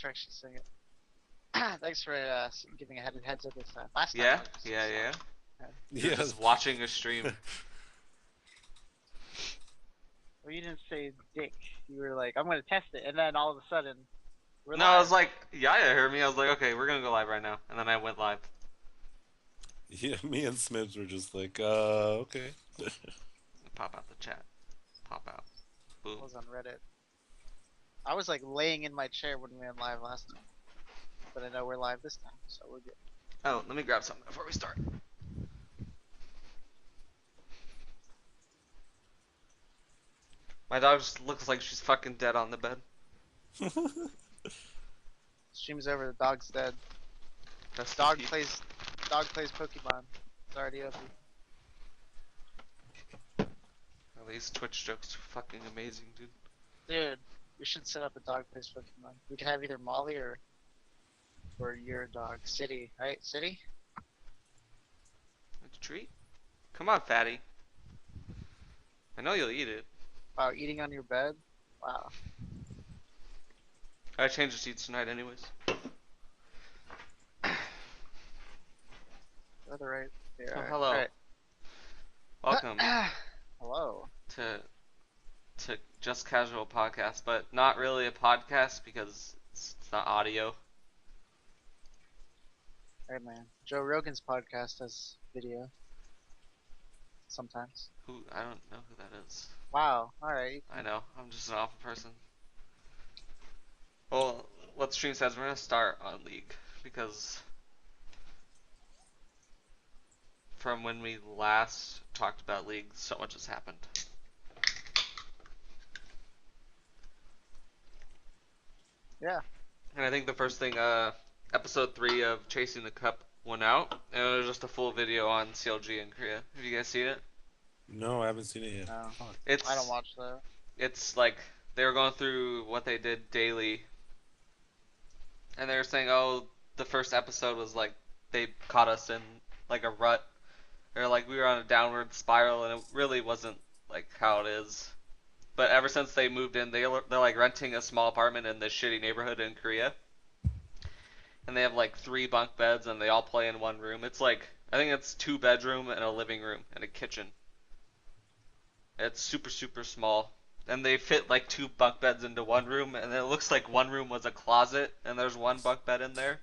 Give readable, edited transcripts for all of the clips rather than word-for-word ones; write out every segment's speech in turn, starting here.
for actually saying it. Thanks for giving a heads up this time. Last time. Yeah, I just yeah. saw. You're just watching a stream. Well, you didn't say dick. You were like, I'm gonna test it, and then all of a sudden, we're No, live. I was like, Yaya heard me. I was like, okay, we're gonna go live right now, and then I went live. Yeah, me and Smibs were just like, okay. Pop out the chat. Pop out. Boom. I was on Reddit. I was like laying in my chair when we went live last time, but I know we're live this time, so we're good. Oh, let me grab something before we start. My dog just looks like she's fucking dead on the bed. Stream's over. The dog's dead. Dog plays Pokemon. It's already over. Oh, these Twitch jokes are fucking amazing, dude. Dude, we should set up a dog plays Pokemon. We can have either Molly or your dog. City, right? City? It's a treat. Come on, fatty. I know you'll eat it. Wow, eating on your bed? Wow. I changed the seats tonight anyways. Other right there. Oh, hello. Right. Welcome Hello. to Just Casual Podcast, but not really a podcast because it's not audio. Hey man. Joe Rogan's podcast has video. Sometimes. Who? I don't know who that is. Wow. Alright. I know. I'm just an awful person. Well, what stream says we're gonna start on League because from when we last talked about League, so much has happened. Yeah. And I think the first thing, episode 3 of Chasing the Cup went out, and it was just a full video on CLG in Korea. Have you guys seen it? No, I haven't seen it yet. No. It's I don't watch that. It's like they were going through what they did daily, and they were saying, oh, the first episode was like they caught us in like a rut, or like we were on a downward spiral, and it really wasn't like how it is. But ever since they moved in, they're like renting a small apartment in this shitty neighborhood in Korea, and they have like 3 bunk beds, and they all play in one room. It's like I think it's 2 bedroom and a living room and a kitchen. It's super super small. And they fit like 2 bunk beds into one room, and it looks like one room was a closet, and there's 1 bunk bed in there.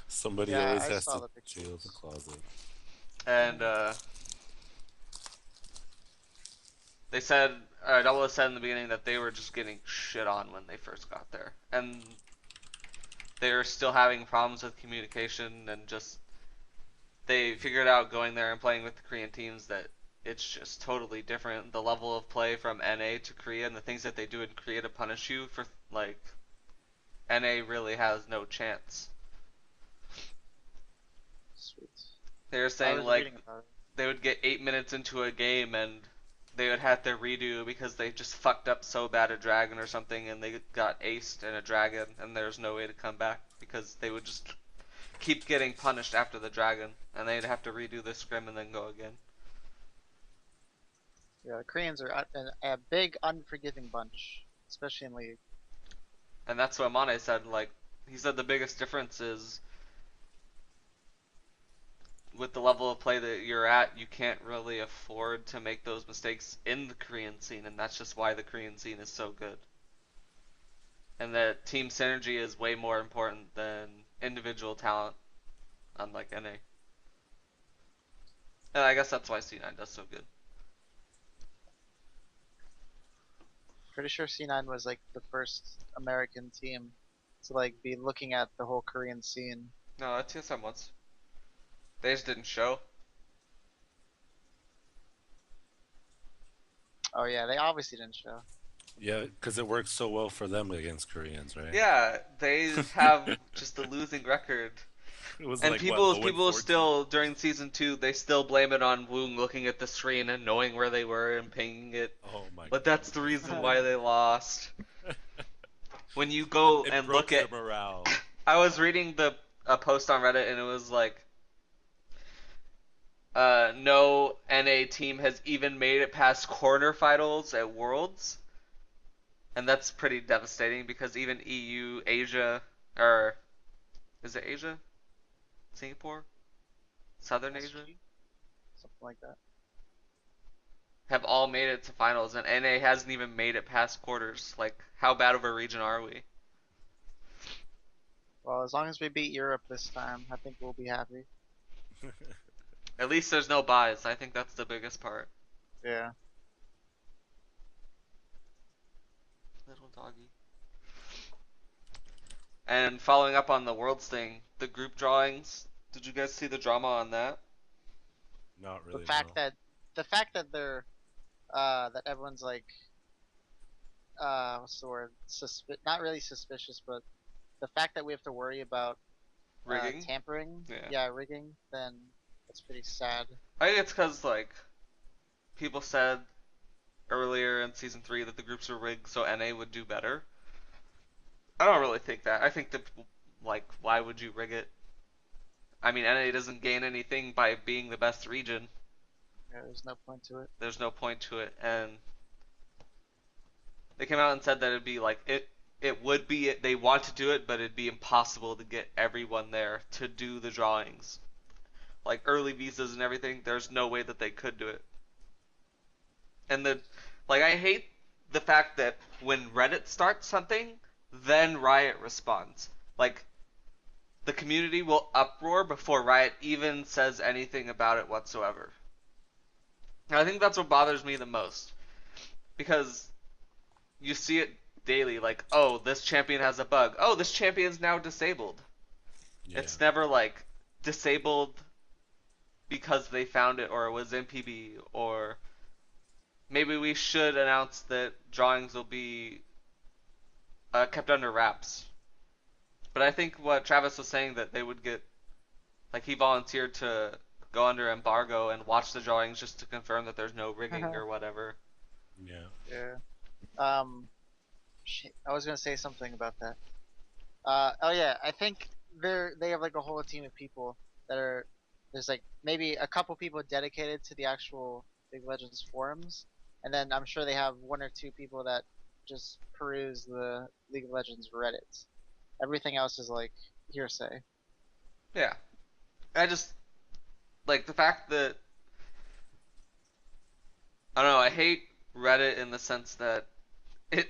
Somebody Yeah, always I has saw to the pictures. jail the closet. And they said, Double said in the beginning that they were just getting shit on when they first got there, and they were still having problems with communication, and just they figured out going there and playing with the Korean teams that it's just totally different. The level of play from NA to Korea and the things that they do in Korea to punish you for, like, NA really has no chance. Sweet. They were I saying, was like, reading about it. they would get 8 minutes into a game and they would have to redo because they just fucked up so bad a dragon or something, and they got aced in a dragon, and there's no way to come back because they would just keep getting punished after the dragon, and they'd have to redo the scrim and then go again. Yeah, the Koreans are a big unforgiving bunch, especially in League. And that's what Mane said. Like, he said the biggest difference is with the level of play that you're at, you can't really afford to make those mistakes in the Korean scene, and that's just why the Korean scene is so good. And that team synergy is way more important than individual talent, unlike NA. And I guess that's why C9 does so good. Pretty sure C9 was like the first American team to like be looking at the whole Korean scene. No, that's TSM once. They just didn't show. Oh yeah, they obviously didn't show. Yeah, because it works so well for them against Koreans, right? Yeah, they have just a losing record. It was And like, people what, 0-14? still, during season 2, they still blame it on Woong looking at the screen and knowing where they were and pinging it. Oh my But God. that's the reason why they lost. When you go It and broke look at, their morale. I was reading a post on Reddit, and it was like, no NA team has even made it past quarterfinals at Worlds. And that's pretty devastating because even EU, Asia, or is it Asia? Singapore? Southern Asia? SG, something like that. Have all made it to finals, and NA hasn't even made it past quarters. Like, how bad of a region are we? Well, as long as we beat Europe this time, I think we'll be happy. At least there's no buys. I think that's the biggest part. Yeah. Little doggy. And following up on the Worlds thing, the group drawings. Did you guys see the drama on that? Not The really, fact no. that they're that everyone's like what's the word? Not really suspicious, but the fact that we have to worry about Rigging? tampering, Yeah. yeah, rigging, then it's pretty sad. I think it's because, like, people said earlier in season 3 that the groups were rigged so NA would do better. I don't really think that. I think that, like, why would you rig it? I mean, NA doesn't gain anything by being the best region. Yeah, there's no point to it. There's no point to it. And they came out and said that it'd be like it would be they want to do it, but it'd be impossible to get everyone there to do the drawings. Like early visas and everything, there's no way that they could do it. And the like I hate the fact that when Reddit starts something, then Riot responds. Like the community will uproar before Riot even says anything about it whatsoever. And I think that's what bothers me the most because you see it daily like, oh, this champion has a bug. Oh, this champion's now disabled. Yeah. It's never like disabled because they found it or it was in PB or maybe we should announce that drawings will be kept under wraps. But I think what Travis was saying that they would get like he volunteered to go under embargo and watch the drawings just to confirm that there's no rigging or whatever. Yeah. Yeah. Um, I was gonna say something about that. Oh yeah, I think they have like a whole team of people that are there's like maybe a couple people dedicated to the actual League of Legends forums, and then I'm sure they have one or two people that just peruse the League of Legends Reddit. Everything else is like hearsay. Yeah. I just like the fact that I don't know, I hate Reddit in the sense that it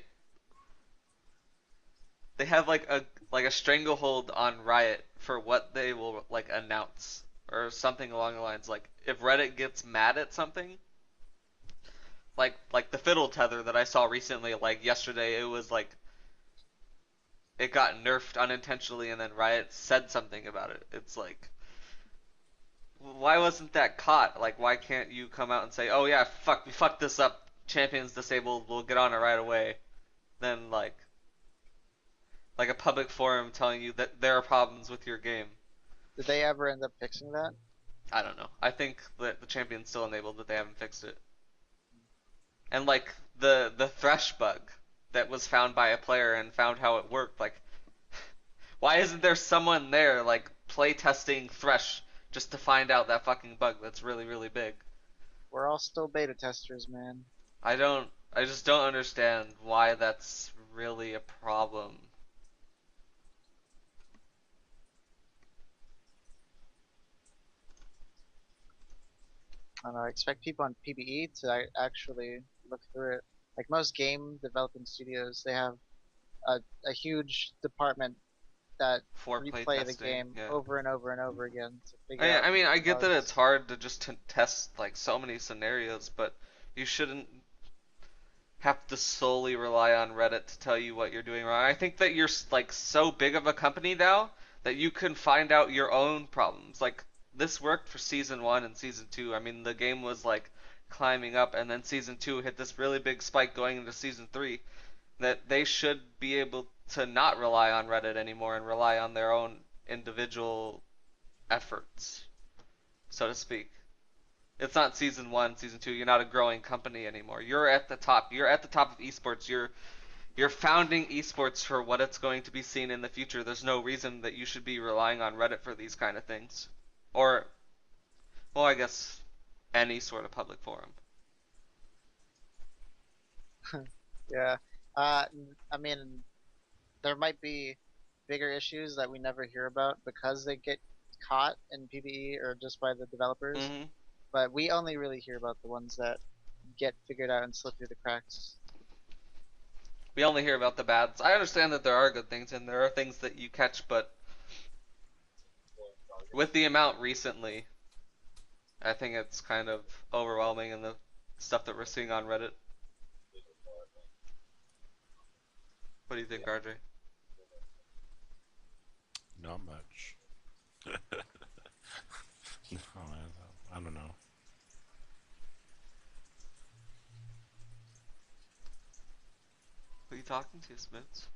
they have like a stranglehold on Riot for what they will like announce or something along the lines like if Reddit gets mad at something like the fiddle tether that I saw recently like yesterday it was like it got nerfed unintentionally and then Riot said something about it. It's like why wasn't that caught? Like why can't you come out and say, "Oh yeah, fuck we fucked this up. Champion's disabled. We'll get on it right away." Then like a public forum telling you that there are problems with your game. Did they ever end up fixing that? I don't know. I think that the champion's still enabled, but they haven't fixed it. And like the thresh bug that was found by a player and found how it worked. Like, why isn't there someone there like play testing thresh just to find out that fucking bug that's really really big? We're all still beta testers, man. I don't. I just don't understand why that's really a problem. I don't know. I expect people on PBE to actually look through it. Like most game developing studios, they have a huge department that For play replay the testing, game yeah. over and over and over again to figure out I mean, I get that it's bugs. hard to just test like so many scenarios, but you shouldn't have to solely rely on Reddit to tell you what you're doing wrong. I think that you're like so big of a company now that you can find out your own problems. Like this worked for season 1 and season 2. I mean, the game was like climbing up and then season 2 hit this really big spike going into season 3 that they should be able to not rely on Reddit anymore and rely on their own individual efforts, so to speak. It's not season 1, season 2. You're not a growing company anymore. You're at the top. You're at the top of esports. You're founding esports for what it's going to be seen in the future. There's no reason that you should be relying on Reddit for these kind of things, or well, I guess any sort of public forum. Yeah. I mean, there might be bigger issues that we never hear about because they get caught in PvE or just by the developers. Hmm. But we only really hear about the ones that get figured out and slip through the cracks. We only hear about the bads. I understand that there are good things and there are things that you catch, but with the amount recently, I think it's kind of overwhelming in the stuff that we're seeing on Reddit. What do you think, RJ? Not much. No, I don't know. Who are you talking to, Smiths?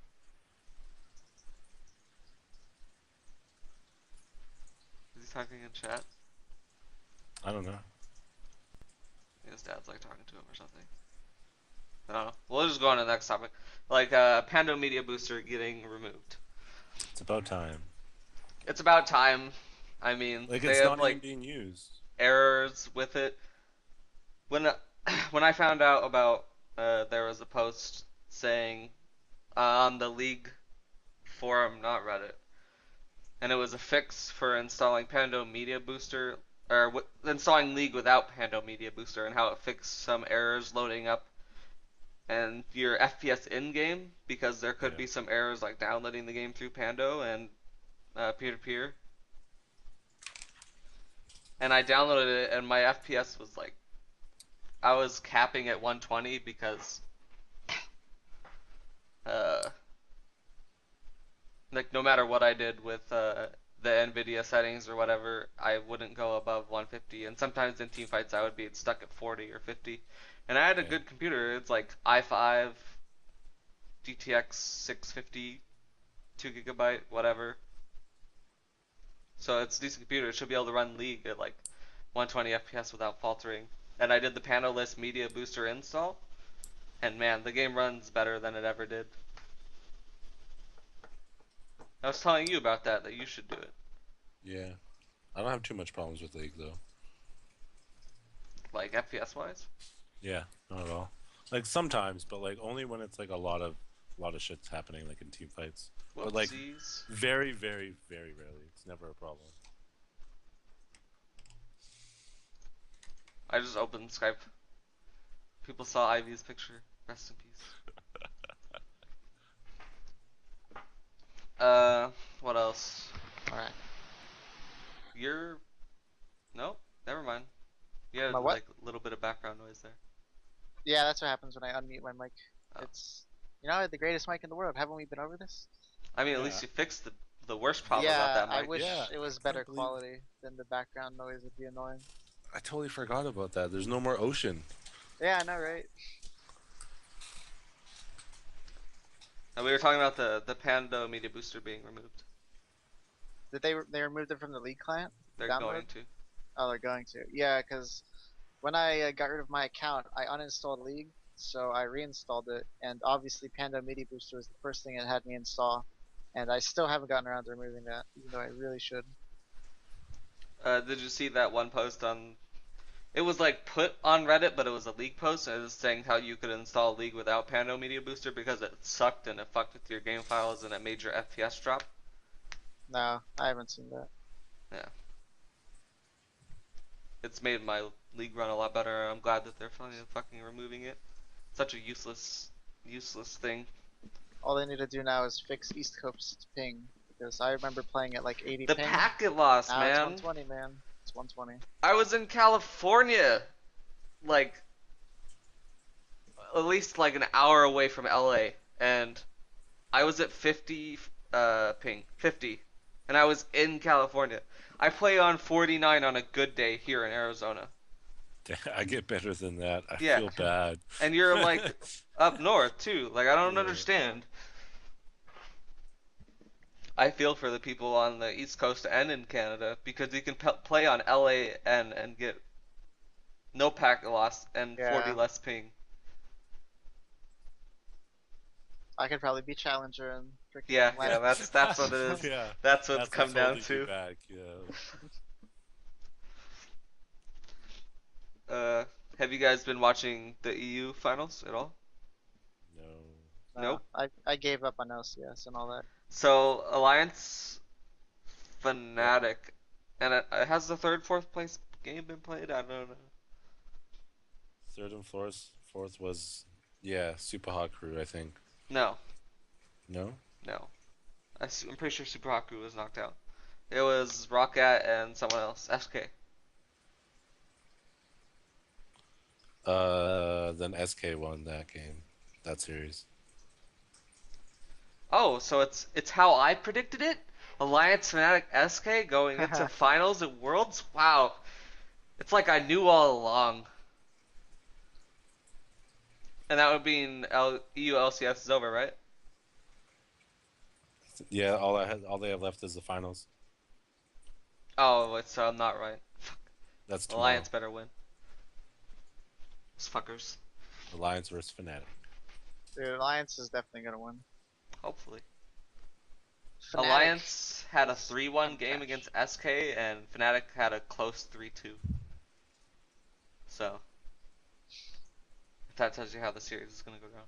Is he talking in chat? I don't know. His dad's like talking to him or something. I don't know. We'll just go on to the next topic. Like Pando Media Booster getting removed. It's about time. It's about time. I mean, Like, they it's have not like even being used. errors with it. When when I found out about there was a post saying on the League forum, not Reddit, and it was a fix for installing Pando Media Booster or installing League without Pando Media Booster and how it fixed some errors loading up and your FPS in game because there could Yeah. be some errors like downloading the game through Pando and peer-to-peer. And I downloaded it and my FPS was like I was capping at 120 because uh like no matter what I did with the Nvidia settings or whatever, I wouldn't go above 150 and sometimes in team fights I would be stuck at 40 or 50. And I had a Yeah. good computer. It's like i5 GTX 650 2 GB whatever. So it's a decent computer. It should be able to run League at like 120 FPS without faltering. And I did the panelless media booster install, and man, the game runs better than it ever did. I was telling you about that you should do it. Yeah. I don't have too much problems with League, though. Like FPS wise. Yeah, not at all. Like, sometimes, but, like, only when it's, like, a lot of shit's happening, like, in team fights. But, like, Whoopsies. very, very, very rarely. It's never a problem. I just opened Skype. People saw Ivy's picture. Rest in peace. What else? Alright. You're... Nope, never mind. You had My what? like a little bit of background noise there. Yeah, that's what happens when I unmute my mic. Oh. It's, the greatest mic in the world. Haven't we been over this? I mean, at Yeah. least you fixed the worst problem Yeah, about that I mic. wish Yeah, it was I better can't believe- quality than the background noise would be annoying. I totally forgot about that. There's no more ocean. Yeah, I know, right? And we were talking about the Pando Media Booster being removed. Did they removed it from the League client? They're Download? going to. Oh, they're going to. Yeah, because when I got rid of my account, I uninstalled League, so I reinstalled it, and obviously Panda Media Booster was the first thing it had me install, and I still haven't gotten around to removing that, even though I really should. Did you see that one post on? It was like put on Reddit, but it was a League post, and it was saying how you could install League without Pando Media Booster because it sucked and it fucked with your game files and it made your FPS drop. No, I haven't seen that. Yeah. It's made my League run a lot better. I'm glad that they're finally fucking removing it. Such a useless thing. All they need to do now is fix East Coast ping, because I remember playing at like 80 The ping. packet loss, Now man. it's 120, man. It's 120. I was in California, like at least like an hour away from LA, and I was at 50 ping, 50, and I was in California. I play on 49 on a good day here in Arizona. I get better than that. I Yeah. feel bad. And you're like up north too. Like I don't Yeah. understand. I feel for the people on the East Coast and in Canada because you can play on LAN and get no packet loss and 40 Yeah. less ping. I could probably be Challenger and freaking Yeah, Atlantic. that's what it is. Yeah. That's what it's come what's down holding you to. back, yeah. Have you guys been watching the EU finals at all? No. No, Nope. I gave up on LCS and all that. So Alliance Yep. Fnatic, and it has the third, fourth place game been played? I don't know. Third and fourth was, yeah, Super Hot Crew, I think. No, No? no. I'm pretty sure Super Haku was knocked out. It was Roccat and someone else. SK. Then SK won that game, that series. Oh, so it's how I predicted it? Alliance Fnatic SK going into finals at Worlds? Wow. It's like I knew all along. And that would mean EU LCS is over, right? Yeah, all they have left is the finals. Oh, wait, so I'm not right. That's tomorrow. Alliance better win. Those fuckers. Alliance versus Fnatic. Dude, Alliance is definitely gonna win. Hopefully. Fnatic Alliance had a is 3-1 kind of game trash. against SK, and Fnatic had a close 3-2. So, if that tells you how the series is going to go down.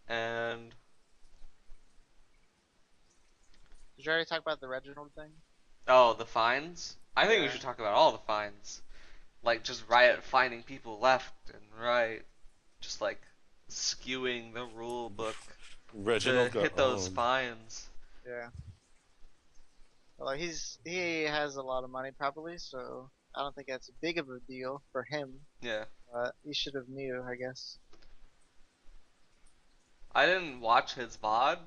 And, Did you already talk about the Reginald thing? oh, the fines? I think we Yeah. should talk about all the fines. Like, just Riot finding people left and right. Just, like, skewing the rule book to Reginald got hit those owned. fines. Yeah. Well, he has a lot of money probably, so I don't think that's big of a deal for him. Yeah. But he should have knew, I guess. I didn't watch his VOD,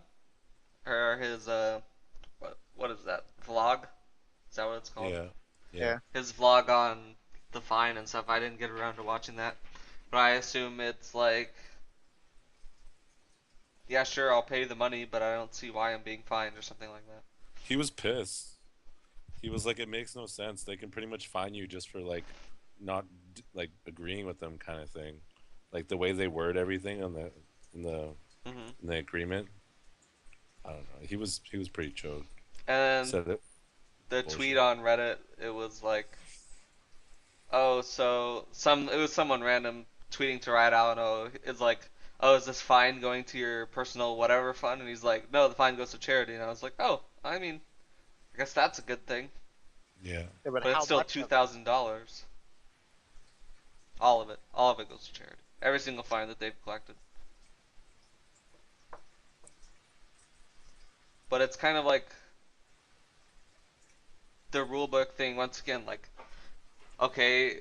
or his, what is that? Vlog? Is that what it's called? Yeah. Yeah. Yeah. His vlog on the fine and stuff. I didn't get around to watching that, but I assume it's like, yeah, sure, I'll pay the money, but I don't see why I'm being fined or something like that. He was pissed. He was like, it makes no sense. They can pretty much fine you just for like not like agreeing with them kind of thing. Like the way they word everything on the in the Hmm. in the agreement. I don't know. He was pretty choked. And Said it the tweet bullshit. on Reddit, it was like, oh, so it was someone random tweeting to Riot Allen. Oh, it's like, oh, is this fine going to your personal whatever fund? And he's like, no, the fine goes to charity. And I was like, oh, I mean, I guess that's a good thing, Yeah. Yeah, but but it's how still much two of it? thousand dollars. All of it goes to charity. Every single fine that they've collected. But it's kind of like the rulebook thing once again. Like, okay,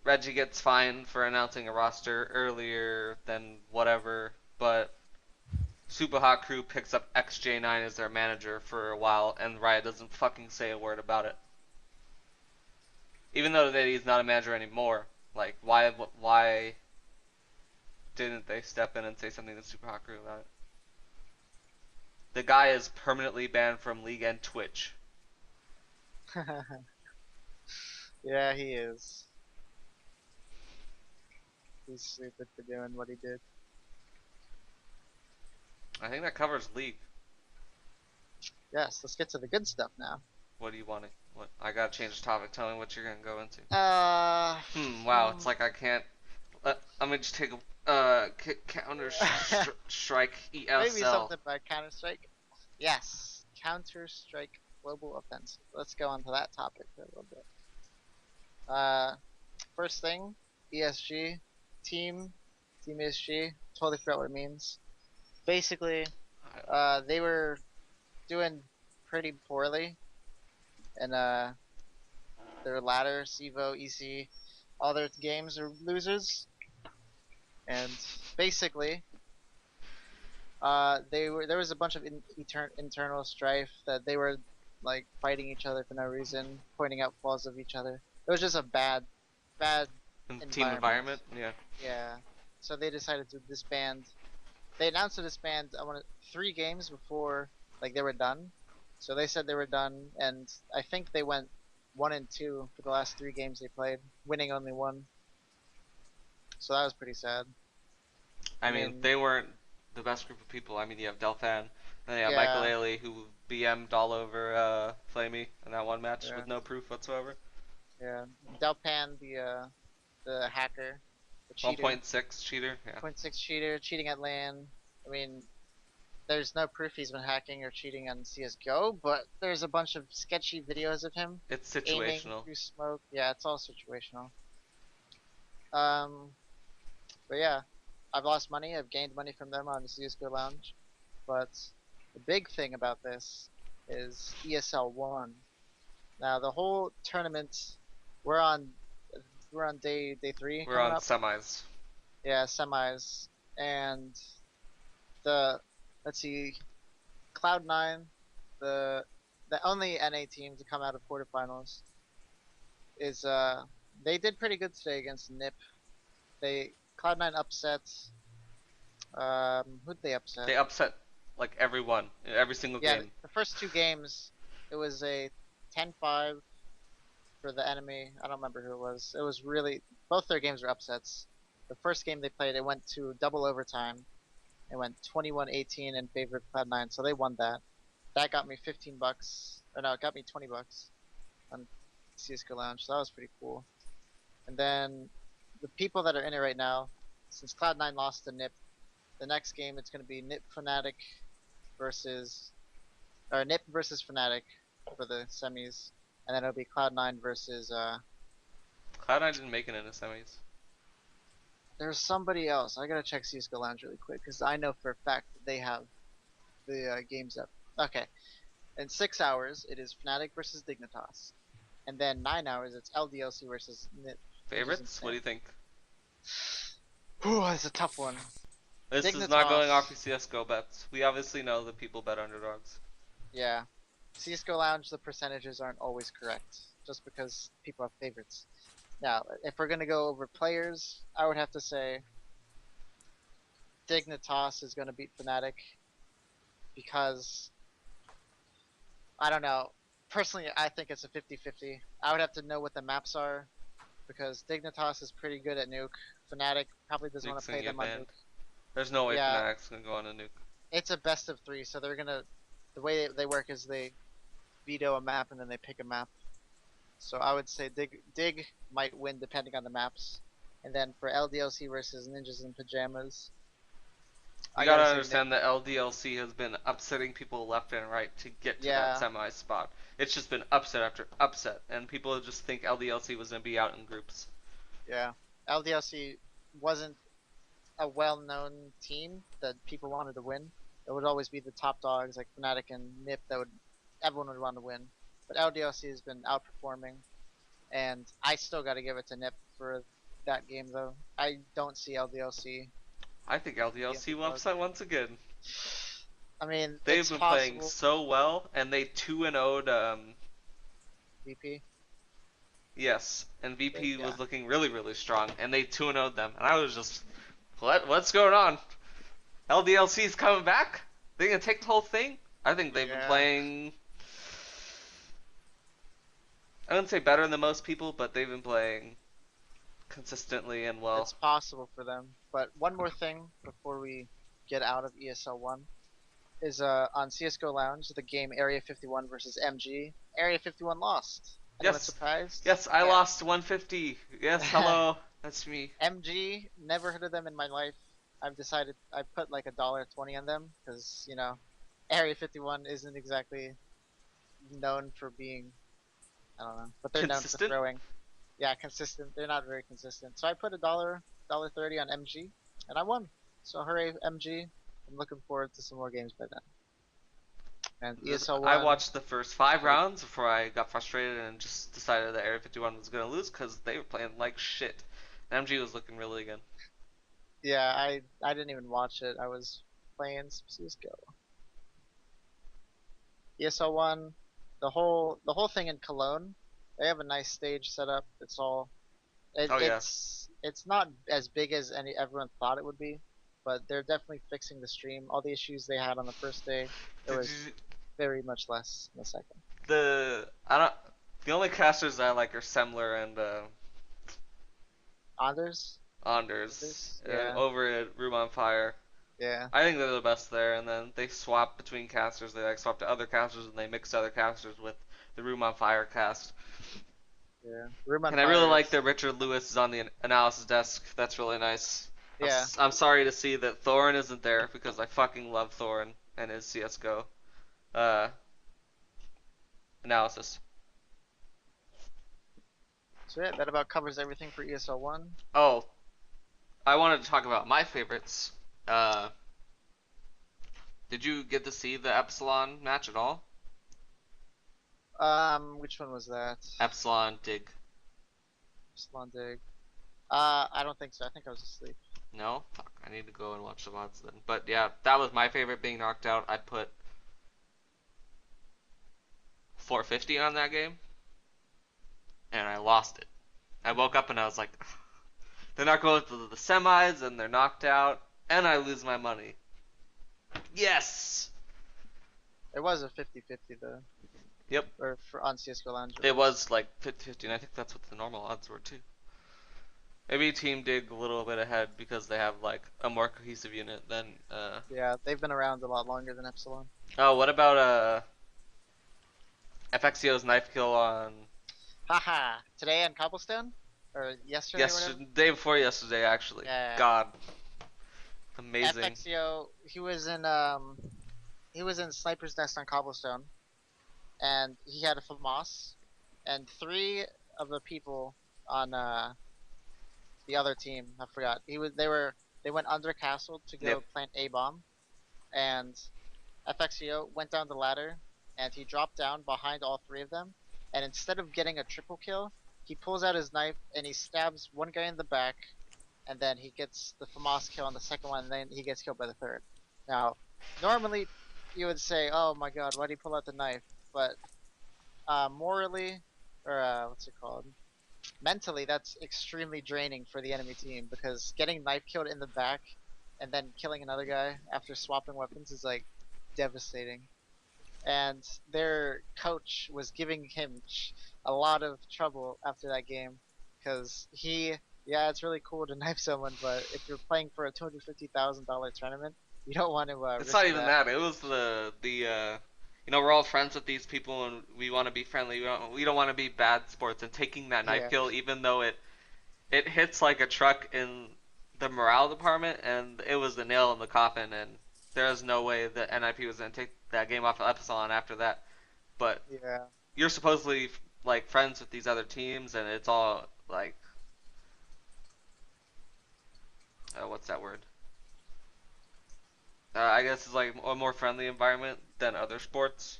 Reggie gets fined for announcing a roster earlier than whatever, but Super Hot Crew picks up XJ9 as their manager for a while, and Riot doesn't fucking say a word about it. Even though that he's not a manager anymore, like why didn't they step in and say something to Super Hot Crew about it? The guy is permanently banned from League and Twitch. Yeah, he is. He's stupid for doing what he did. I think that covers League. Yes, let's get to the good stuff now. What do you want? What I gotta change the topic. Tell me what you're gonna go into. Uh, Wow. It's like I can't. I'm gonna just take a counter strike maybe ESL. something by Counter Strike. Yes, Counter Strike Global Offensive. Let's go on to that topic for a little bit. First thing, ESG Team ESG. Totally forgot what it means. Basically, they were doing pretty poorly, and their ladder, CEVO, EC, all their games are losers, and basically, there was a bunch of internal strife that they were like fighting each other for no reason, pointing out flaws of each other. It was just a bad Team environment. environment. Yeah. Yeah. So they decided to disband. They announced to disband. I want 3 games before like they were done. So they said they were done, and I think they went 1-2 for the last 3 games they played, winning only one. So that was pretty sad. I I mean, mean, they weren't the best group of people. I mean, you have Delphan, and then you have Michael yeah, Ailey, who BM'd all over Flamey in that one match yeah, with no proof whatsoever. yeah. Delpan, the the hacker, the cheater, 1.6 cheater. Yeah. 0.6 cheater, cheating at LAN. I mean, there's no proof he's been hacking or cheating on CS:GO, but there's a bunch of sketchy videos of him It's aiming situational. through smoke. Yeah, it's all situational. Um, but yeah, I've lost money. I've gained money from them on the CS:GO Lounge. But the big thing about this is ESL One. Now the whole tournament, we're on we're on day three We're coming on up. semis. Yeah, semis, and the let's see, Cloud9, the the only NA team to come out of quarterfinals is they did pretty good today against NIP. They Cloud9 upset who'd they upset? They upset like everyone in every single Yeah, game. the first two games it was a 10-5 for the enemy. I don't remember who it was. It was really both their games were upsets. The first game they played, it went to double overtime. It went 21-18 in favor of Cloud9, so they won that. That got me 15 bucks. Or no, it got me 20 bucks on CS:GO Lounge. So that was pretty cool. And then the people that are in it right now, since Cloud9 lost to NIP, the next game it's going to be NIP Fnatic versus or NIP versus Fnatic for the semis, and then it'll be Cloud9 versus Cloud9 didn't make it into semis. there's somebody else. I gotta check CS:GO Lounge really quick because I know for a fact that they have the games up. Okay, in 6 hours it is Fnatic versus Dignitas, and then 9 hours it's LDLC versus NIP. Favorites? What do you think? Ooh, that's a tough one. This is not going off Dignitas, your CS:GO bets. We obviously know that people bet underdogs. yeah. CS:GO Lounge, the percentages aren't always correct, just because people have favorites. Now, if we're gonna go over players, I would have to say Dignitas is gonna beat Fnatic because I don't know. Personally, I think it's a 50-50. I would have to know what the maps are because Dignitas is pretty good at Nuke. Fnatic probably doesn't want Nuke's to gonna play get them on banned. Nuke. There's no way Yeah, Fnatic's gonna go on a nuke. it's a best of three, so they're gonna. The way they work is they veto a map and then they pick a map. So I would say Dig might win depending on the maps. And then for LDLC versus Ninjas in Pajamas, You I gotta gotta say Nick. understand that LDLC has been upsetting people left and right to get to that Yeah, semi spot. It's just been upset after upset, and people just think LDLC was gonna be out in groups. yeah. LDLC wasn't a well-known team that people wanted to win. It would always be the top dogs like Fnatic and NIP that would everyone would want to win. But LDLC has been outperforming, and I still got to give it to NIP for that game though. I don't see LDLC I think being LDLC will underdog. upset once again. I mean, They've it's been playing possible. so well, and they 2-0'd VP, yes, and VP yeah, was looking really really strong, and they 2-0'd them, and I was just, what's going on? LDLC's coming back? They gonna take the whole thing? I think they've been yeah. playing. I wouldn't say better than most people, but they've been playing consistently and well. It's possible for them. But one more thing before we get out of ESL One is on CS:GO Lounge the game Area 51 versus MG. Area 51 lost. Anyone Yes, surprised? yes, I Yeah. lost 150. Yes, hello, that's me. MG, never heard of them in my life. I've decided I put like $1.20 on them because Area 51 isn't exactly known for being I don't know, but they're known for Consistent. throwing. Yeah, consistent. They're not very consistent. So I put $1.30 on MG, and I won. So hooray, MG! I'm looking forward to some more games by then. And ESL I One, watched the first 5 rounds before I got frustrated and just decided that Area 51 was gonna lose because they were playing like shit. MG was looking really good. yeah, I didn't even watch it. I was playing some CS:GO. ESL One, the whole thing in Cologne, they have a nice stage set up. It's all Oh yeah. it's not as big as everyone thought it would be, but they're definitely fixing the stream. All the issues they had on the first day, there Did was you very much less in the second. the I don't the only casters I like are Semler and Anders, Anders yeah, over at Room on Fire. yeah, I think they're the best there, and then they swap between casters. They like swap to other casters, and they mix other casters with the Room on Fire cast. Yeah. Room on And I really Fire like is that Richard Lewis is on the analysis desk. That's really nice. yeah. I'm sorry to see that Thorin isn't there because I fucking love Thorin and his CS:GO uh, analysis. So yeah, that about covers everything for ESL One. Oh, I wanted to talk about my favorites. Uh, did you get to see the Epsilon match at all? Which one was that? Epsilon Dig. Salon Dig. I don't think so. I think I was asleep. No? Fuck, I need to go and watch the VODs then. But yeah, that was my favorite being knocked out. I put 450 on that game, and I lost it. I woke up and I was like, they're not going to the semis, and they're knocked out, and I lose my money. Yes! It was a 50-50 though. Yep. Or for on CS:GO Lounge. It was like 50-50, and I think that's what the normal odds were too. Maybe Team Dig a little bit ahead because they have like a more cohesive unit than Yeah, they've been around a lot longer than Epsilon. Oh, what about FXCO's knife kill on Haha. Today on Cobblestone? Or yesterday or whatever? day before yesterday actually. Yeah. God. Amazing. FXCO, he was in Sniper's Nest on Cobblestone, and he had a FAMAS, and 3 of the people on the other team, I forgot. They went under castle to go Yep. plant A bomb, and FXCO went down the ladder, and he dropped down behind all 3 of them, and instead of getting a triple kill, he pulls out his knife and he stabs one guy in the back, and then he gets the FAMAS kill on the second one, and then he gets killed by the third. Now, normally you would say, "Oh my God, why did he pull out the knife?" But morally, or what's it called? Mentally, that's extremely draining for the enemy team because getting knife killed in the back and then killing another guy after swapping weapons is like devastating. And their coach was giving him a lot of trouble after that game because yeah, it's really cool to knife someone, but if you're playing for a $250,000 tournament, you don't want to It's risk not even that. that. It was we're all friends with these people and we want to be friendly. We don't want to be bad sports, and taking that knife Yeah, kill even though it hits like a truck in the morale department, and it was the nail in the coffin, and there's no way that NIP was going to take that game off of Epsilon after that. But yeah. you're supposedly like friends with these other teams, and it's all like what's that word? I guess it's like a more friendly environment than other sports.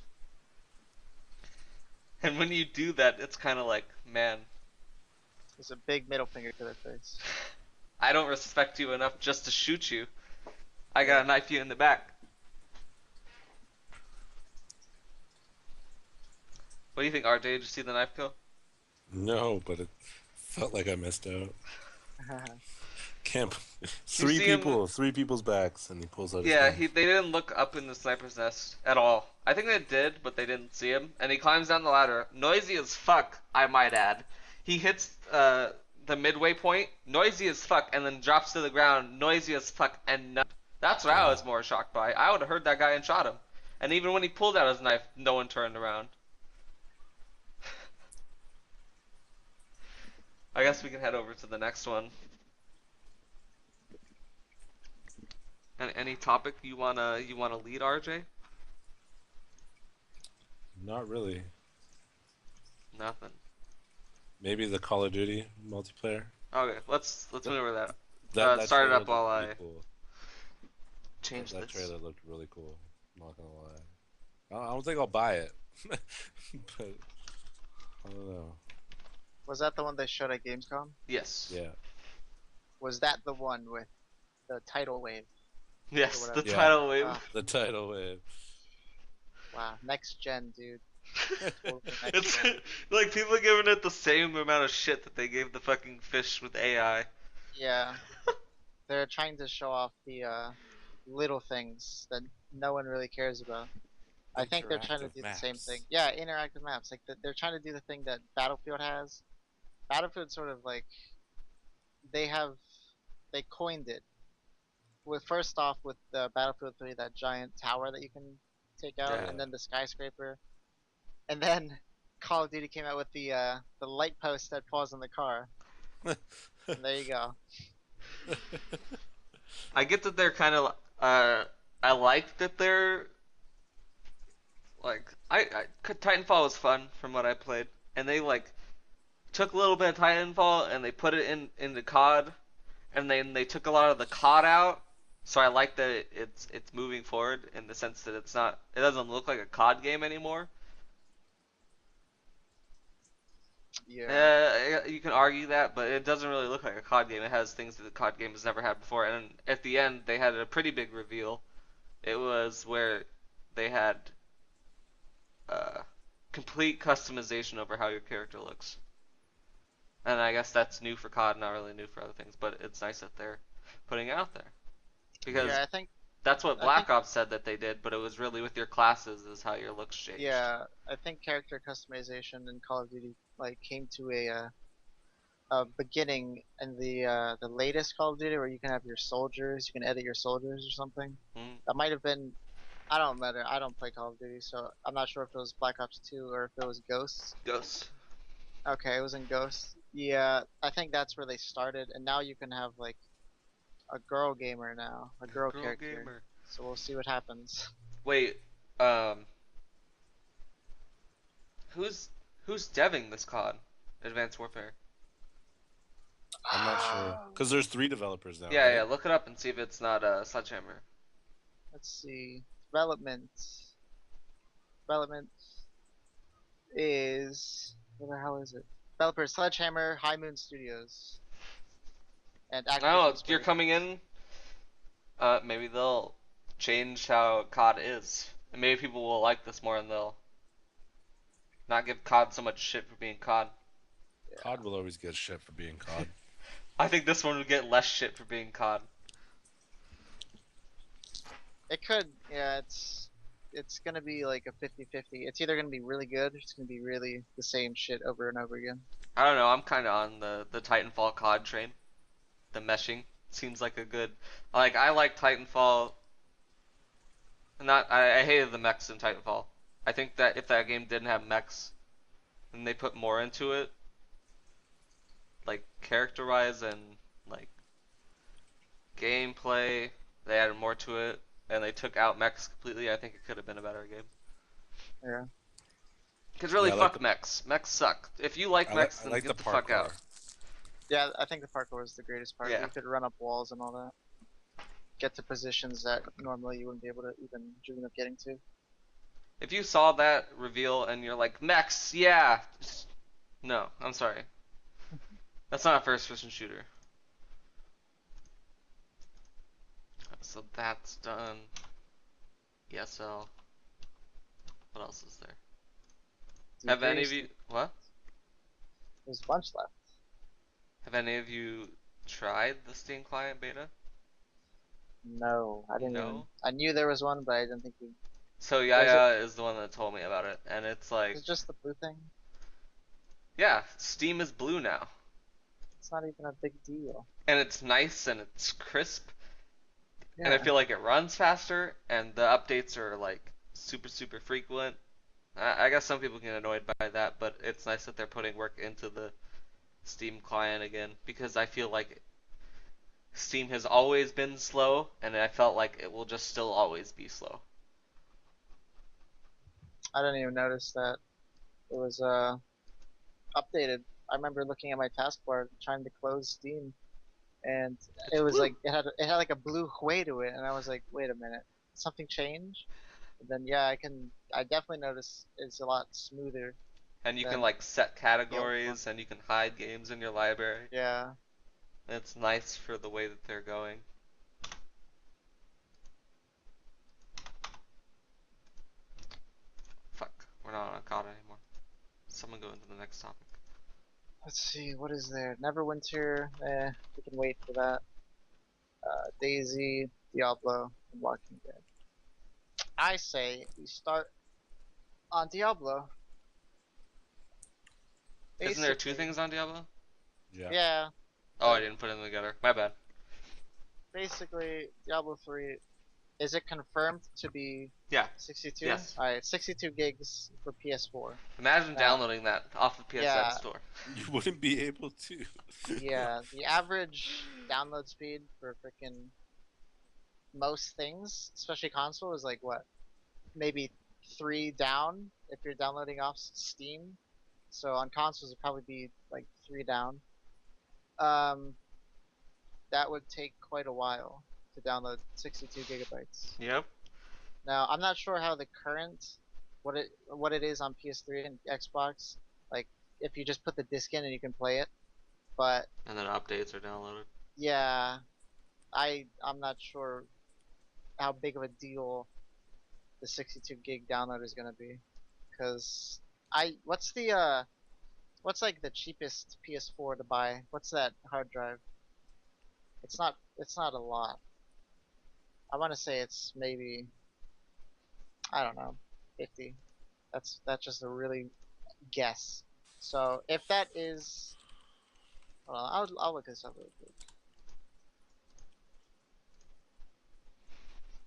And when you do that, it's kind of like, man, It's a big middle finger to their face. I don't respect you enough just to shoot you. I Yeah. gotta knife you in the back. What do you think, RJ? Did you see the knife kill? No, but it felt like I missed out. Camp. You Three see him- people, 3 people's backs, and he pulls out his Yeah, knife. they didn't look up in the sniper's nest at all. I think they did, but they didn't see him. And he climbs down the ladder, noisy as fuck, I might add. He hits the midway point, noisy as fuck, and then drops to the ground, noisy as fuck, and that's what I was more shocked by. I would have heard that guy and shot him. And even when he pulled out his knife, no one turned around. I guess we can head over to the next one. Any topic you wanna lead, RJ? Not really. Nothing. Maybe the Call of Duty multiplayer. Okay, let's move over that. That Start it trailer up while looked I pretty cool. change That this. trailer looked really cool. I'm not gonna lie. I don't think I'll buy it, but I don't know. Was that the one they showed at Gamescom? Yes. Yeah. Was that the one with the tidal wave? Yes, Or the whatever. title wave. The title wave. Wow, next gen, dude. Totally next It's gen. like people are giving it the same amount of shit that they gave the fucking fish with AI. Yeah, they're trying to show off the little things that no one really cares about. I think they're trying to Interactive do the same maps. thing. Yeah, interactive maps. Like they're trying to do the thing that Battlefield has. Battlefield sort of like they have they coined it with first off with the Battlefield 3 that giant tower that you can take out, Yeah. and then the skyscraper, and then Call of Duty came out with the light post that falls in the car. And there you go. I get that they're kind of. I like that they're like. Titanfall was fun from what I played, and they like took a little bit of Titanfall and they put it into COD, and then they took a lot of the COD out. So I like that it's moving forward in the sense that it doesn't look like a COD game anymore. Yeah. You can argue that, but it doesn't really look like a COD game. It has things that the COD game has never had before. And at the end, they had a pretty big reveal. It was where they had uh, complete customization over how your character looks. And I guess that's new for COD, not really new for other things, but it's nice that they're putting it out there. Because Yeah, I think that's what I Black think Ops said that they did, but it was really with your classes is how your looks changed. yeah, I think character customization in Call of Duty like came to a beginning in the latest Call of Duty where you can have your soldiers, you can edit your soldiers or something. Mm, That might have been I don't matter. I don't play Call of Duty, so I'm not sure if it was Black Ops 2 or if it was Ghosts. Ghosts. Okay, it was in Ghosts. Yeah, I think that's where they started, and now you can have like a girl gamer now, a girl Girl character. gamer. So we'll see what happens. Wait, um, who's who's deving this COD? Advanced Warfare. I'm not sure because there's 3 developers now, Yeah, right? yeah. Look it up and see if it's not Sledgehammer. Let's see. Development. Development is where the hell is it? Developer Sledgehammer, High Moon Studios, and Oh, Activision you're Blizzard. coming in. Maybe they'll change how COD is, and maybe people will like this more, and they'll not give COD so much shit for being COD. Yeah. COD will always get shit for being COD. I think this one would get less shit for being COD. It could. Yeah, it's gonna be like a 50-50. It's either gonna be really good or it's gonna be really the same shit over and over again. I don't know. I'm kind of on the Titanfall COD train. The meshing seems like a good. I like Titanfall. Not I hated the mechs in Titanfall. I think that if that game didn't have mechs, and they put more into it, like character-wise and like gameplay, they added more to it, and they took out mechs completely. I think it could have been a better game. Yeah. Cause really, Yeah, I like fuck mechs. Mechs suck. If you like mechs, I then like get the the fuck out. parkour. Yeah, I think the parkour was the greatest part. Yeah. You could run up walls and all that. Get to positions that normally you wouldn't be able to even dream of getting to. If you saw that reveal and you're like, mechs, yeah. No, I'm sorry. That's not a first-person shooter. So that's done. ESL. What else is there? Have any of you what? There's a bunch left. Have any of you tried the Steam client beta? No, I didn't even. No. I knew there was one, but I didn't think we. So Was Yaya is the one that told me about it, and it's Is like, it just the blue thing? yeah, Steam is blue now, It's not even a big deal. and it's nice and it's crisp, and I Yeah. feel like it runs faster, and the updates are like super frequent. I guess some people get annoyed by that, but it's nice that they're putting work into the Steam client again because I feel like Steam has always been slow, and I felt like it will just still always be slow. I didn't even notice that it was updated. I remember looking at my taskbar trying to close Steam, and It's it was blue. like it had like a blue way to it, and I was like, wait a minute, something changed? And then yeah, I definitely noticed it's a lot smoother And you can than like set the old one. categories, and you can hide games in your library. Yeah. It's nice for the way that they're going. Fuck, we're not on COD anymore. Someone go into the next topic. Let's see, what is there? Neverwinter. We can wait for that. Daisy, Diablo, and Walking Dead. I say we start on Diablo. Isn't there two Basically, things on Diablo? Yeah. yeah. Oh, I didn't put them together. My bad. Basically, Diablo 3 Is it confirmed to be Yeah. 62? Yes. All right, 62 gigs for PS4. Imagine Now, downloading that off the PSN yeah, store. You wouldn't be able to. yeah. The average download speed for freaking most things, especially console, is like what? Maybe 3 down if you're downloading off Steam. So on consoles, it'd probably be like 3 down. Um, that would take quite a while to download 62 gigabytes. Yep. Now, I'm not sure how the current what it is on PS3 and Xbox. Like if you just put the disc in and you can play it, but And then updates are downloaded. yeah, I'm not sure how big of a deal the 62 gig download is gonna be, because what's like the cheapest PS4 to buy? What's that hard drive? It's not a lot. I want to say it's maybe, I don't know, 50. That's just a really guess. So if that is, hold on, I'll look this up real quick.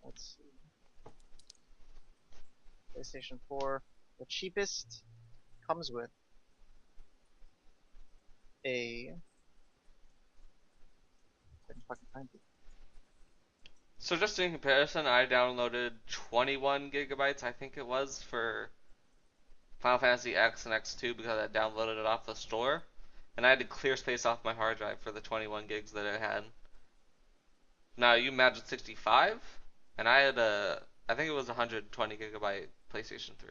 Let's see. PlayStation 4, the cheapest comes with a. I can fucking find it. So just in comparison, I downloaded 21 gigabytes, I think it was, for Final Fantasy X and X2 because I downloaded it off the store, and I had to clear space off my hard drive for the 21 gigs that it had. Now you imagine 65, and I had I think it was 120 gigabyte PlayStation 3.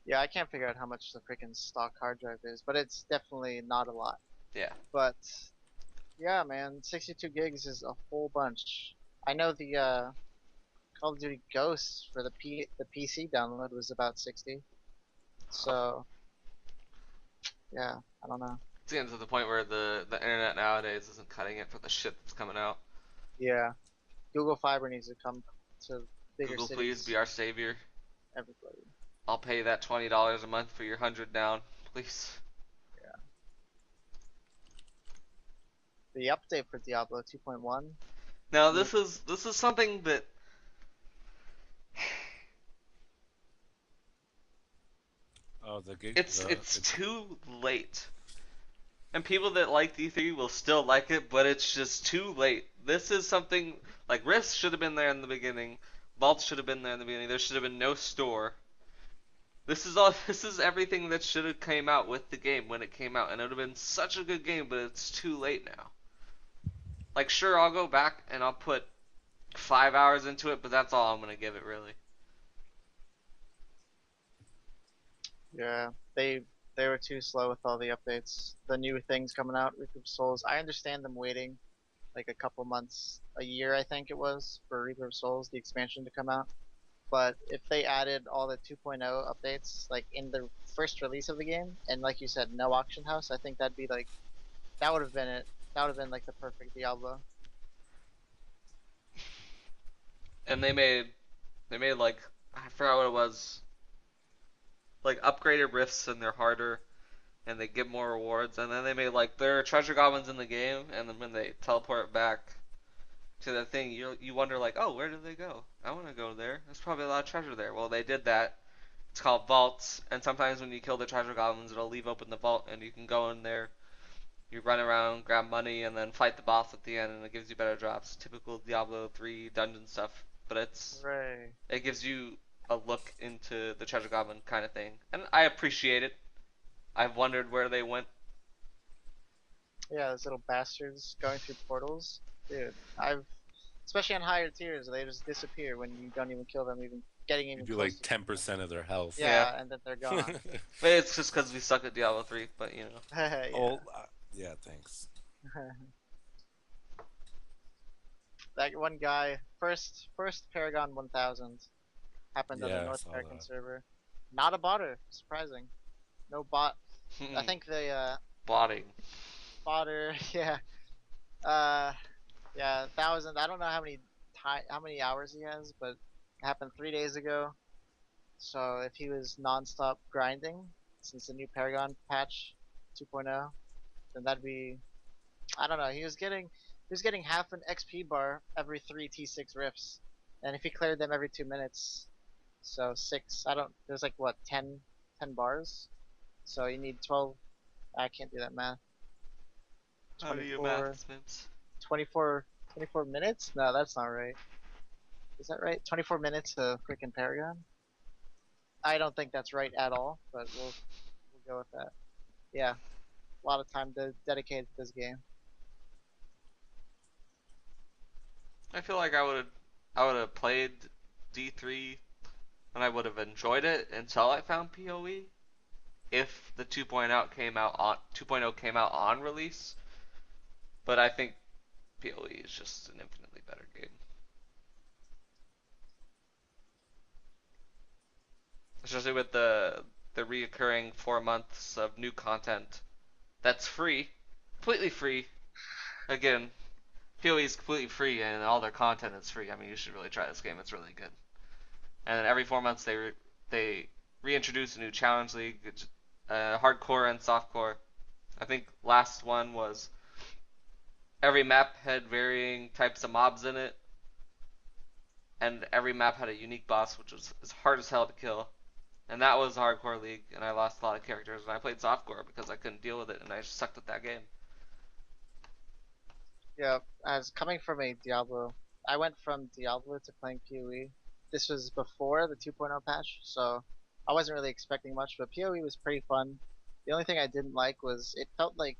Yeah, I can't figure out how much the freaking stock hard drive is, but it's definitely not a lot. Yeah. But yeah, man, 62 gigs is a whole bunch. I know the Call of Duty Ghosts for the PC download was about 60. So yeah, I don't know. It's getting to the point where the internet nowadays isn't cutting it for the shit that's coming out. Yeah, Google Fiber needs to come to bigger Google, cities. please be our savior. Everybody. I'll pay that $20 a month for your 100 down, please. Yeah. The update for Diablo 2.1. Now this is something that Oh, the gig. it's too late. And people that like D3 will still like it, but it's just too late. This is something like Rifts should have been there in the beginning. Vault should have been there in the beginning. There should have been no store. This is all. This is everything that should have came out with the game when it came out, and it would have been such a good game. But it's too late now. Like, sure, I'll go back and I'll put 5 hours into it, but that's all I'm gonna give it, really. Yeah, they were too slow with all the updates. The new things coming out, Reaper of Souls. I understand them waiting like a couple months, a year I think it was, for Reaper of Souls, the expansion to come out. But if they added all the 2.0 updates like in the first release of the game, and like you said, no auction house, I think that'd be like, that would have been it. That would have been like the perfect Diablo. And they made like, I forgot what it was, like upgraded rifts and they're harder and they get more rewards, and then they made like there are treasure goblins in the game, and then when they teleport back to the thing, you wonder like, oh, where did they go? I want to go there. There's probably a lot of treasure there. Well, they did that. It's called vaults, and sometimes when you kill the treasure goblins, it'll leave open the vault, and you can go in there. You run around, grab money, and then fight the boss at the end, and it gives you better drops. Typical Diablo 3 dungeon stuff, but Hooray. it gives you a look into the treasure goblin kind of thing, and I appreciate it. I've wondered where they went. Yeah, those little bastards going through portals. Dude, especially on higher tiers, they just disappear when you don't even kill them, even getting You even do close like to 10% of their health. Yeah, and then they're gone. Maybe it's just because we suck at Diablo 3, but you know. Yeah. Oh, yeah, thanks. That one guy, first Paragon 1000, happened on Yeah, the I North saw American that. server. Not a botter, surprising. No bot. I think the Botting. botter, yeah. Uh, yeah, 1000. I don't know how many hours he has, but it happened 3 days ago. So if he was non-stop grinding since the new Paragon patch 2.0, then that'd be, I don't know. He was getting half an XP bar every 3 T6 rifts, and if he cleared them every 2 minutes, so six. I don't. There's like what 10 bars. So you need 12. I can't do that math. How do you math, 24, Smiths? 24, 24 minutes? No, that's not right. Is that right? 24 minutes to freaking Paragon? I don't think that's right at all, but we'll go with that. Yeah, a lot of time dedicated to this game. I feel like I would have played D3 and I would have enjoyed it until I found PoE. If the 2.0 came out on release, but I think PoE is just an infinitely better game. Especially with the reoccurring 4 months of new content that's free, completely free. Again, PoE is completely free and all their content is free. I mean, you should really try this game. It's really good. And then every 4 months they reintroduce a new challenge league, hardcore and softcore. I think last one was every map had varying types of mobs in it, and every map had a unique boss, which was as hard as hell to kill. And that was a hardcore league, and I lost a lot of characters. And I played softcore because I couldn't deal with it, and I just sucked at that game. Yeah, as coming from a Diablo, I went from Diablo to playing PoE. This was before the 2.0 patch, so I wasn't really expecting much, but PoE was pretty fun. The only thing I didn't like was it felt like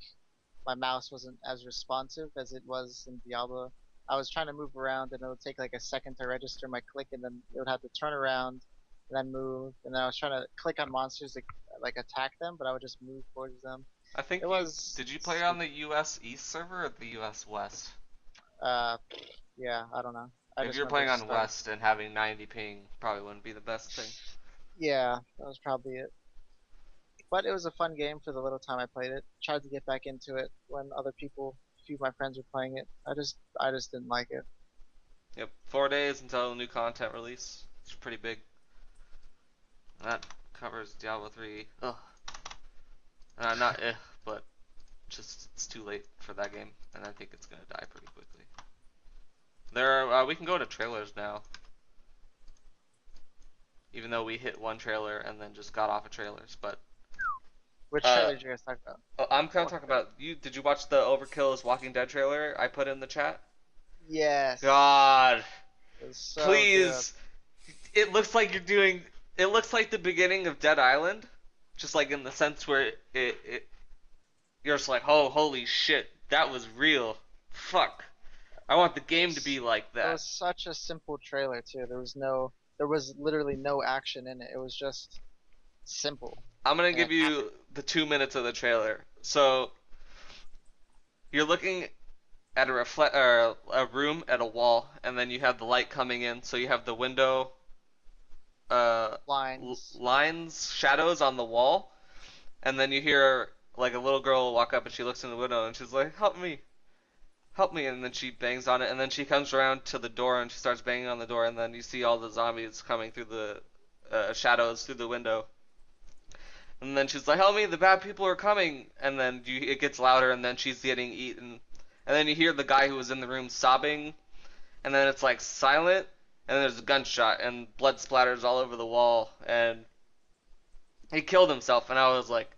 my mouse wasn't as responsive as it was in Diablo. I was trying to move around and it would take like a second to register my click and then it would have to turn around and then move and then I was trying to click on monsters to like attack them, but I would just move towards them. I think It was did you play on the US East server or the US West? uh yeah, I don't know. I If just you're remember playing on start. West and having 90 ping, probably wouldn't be the best thing. Yeah, that was probably it. But it was a fun game for the little time I played it. Tried to get back into it when other people, a few of my friends were playing it. I just didn't like it. Yep, 4 days until new content release. It's pretty big. That covers Diablo 3. Ugh. Not but just it's too late for that game, and I think it's gonna die pretty quickly. We can go to trailers now, even though we hit one trailer and then just got off of trailers. But Which uh, trailer did you guys talk about? I'm kind of What talking trailer? about you. Did you watch the Overkill's Walking Dead trailer I put in the chat? Yes. God, It was so good. please. It looks like you're doing. It looks like the beginning of Dead Island, just like in the sense where you're just like, oh, holy shit, that was real. Fuck. I want the It game to be was like it that. was such a simple trailer too. There was literally no action in it. It was just simple. I'm gonna And give it happened. you the 2 minutes of the trailer. So you're looking at a room at a wall, and then you have the light coming in. So you have the window uh, Lines. lines, shadows on the wall, and then you hear like a little girl walk up and she looks in the window and she's like, help me, and then she bangs on it, and then she comes around to the door and she starts banging on the door, and then you see all the zombies coming through the shadows through the window. And then she's like, "Help me! The bad people are coming!" And then it gets louder, and then she's getting eaten. And then you hear the guy who was in the room sobbing, and then it's like silent, and then there's a gunshot, and blood splatters all over the wall, and he killed himself. And I was like,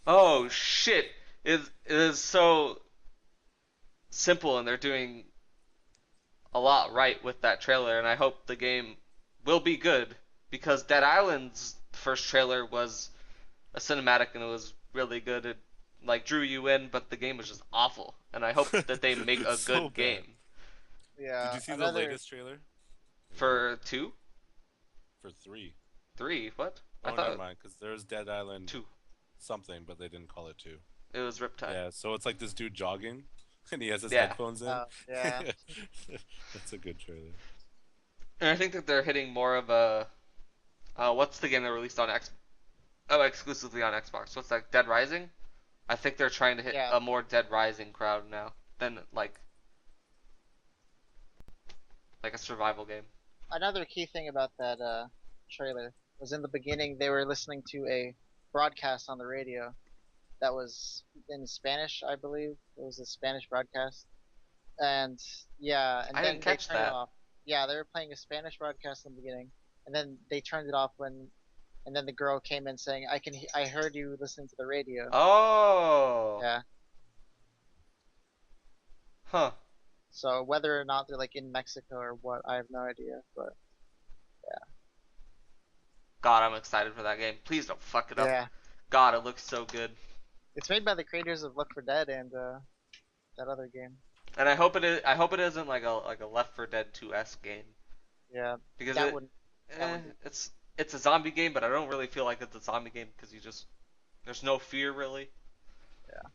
"Oh shit!" It is so simple, and they're doing a lot right with that trailer, and I hope the game will be good because Dead Island's first trailer was a cinematic and it was really good. It like drew you in, but the game was just awful. And I hope that they make a So good bad. game Did Yeah, you see the another. latest trailer? Or for two, for 3? 3. What? I Oh, never thought mind, because there's Dead Island 2. something, but they didn't call it 2. It was Riptide. Yeah, so it's like this dude jogging, and he has his Yeah, headphones in. Yeah. That's a good trailer. and I think that they're hitting more of a what's the game that released on X? Oh, exclusively on Xbox. What's that? Dead Rising. I think they're trying to hit Yeah. a more Dead Rising crowd now than like a survival game. Another key thing about that trailer was in the beginning they were listening to a broadcast on the radio that was in Spanish, I believe. It was a Spanish broadcast, and yeah, and I then didn't they catch turned it that. off. Yeah, they were playing a Spanish broadcast in the beginning, and then they turned it off when, and then the girl came in saying, I heard you listening to the radio." Oh. Yeah. Huh. So whether or not they're like in Mexico or what, I have no idea. But God, I'm excited for that game. Please don't fuck it up. yeah, God, it looks so good. it's made by the creators of Left 4 Dead and that other game. And I hope it is. I hope it isn't like a Left 4 Dead 2-esque game Yeah, because that would that eh, would be. it's a zombie game, but I don't really feel like it's a zombie game because there's no fear really. Yeah.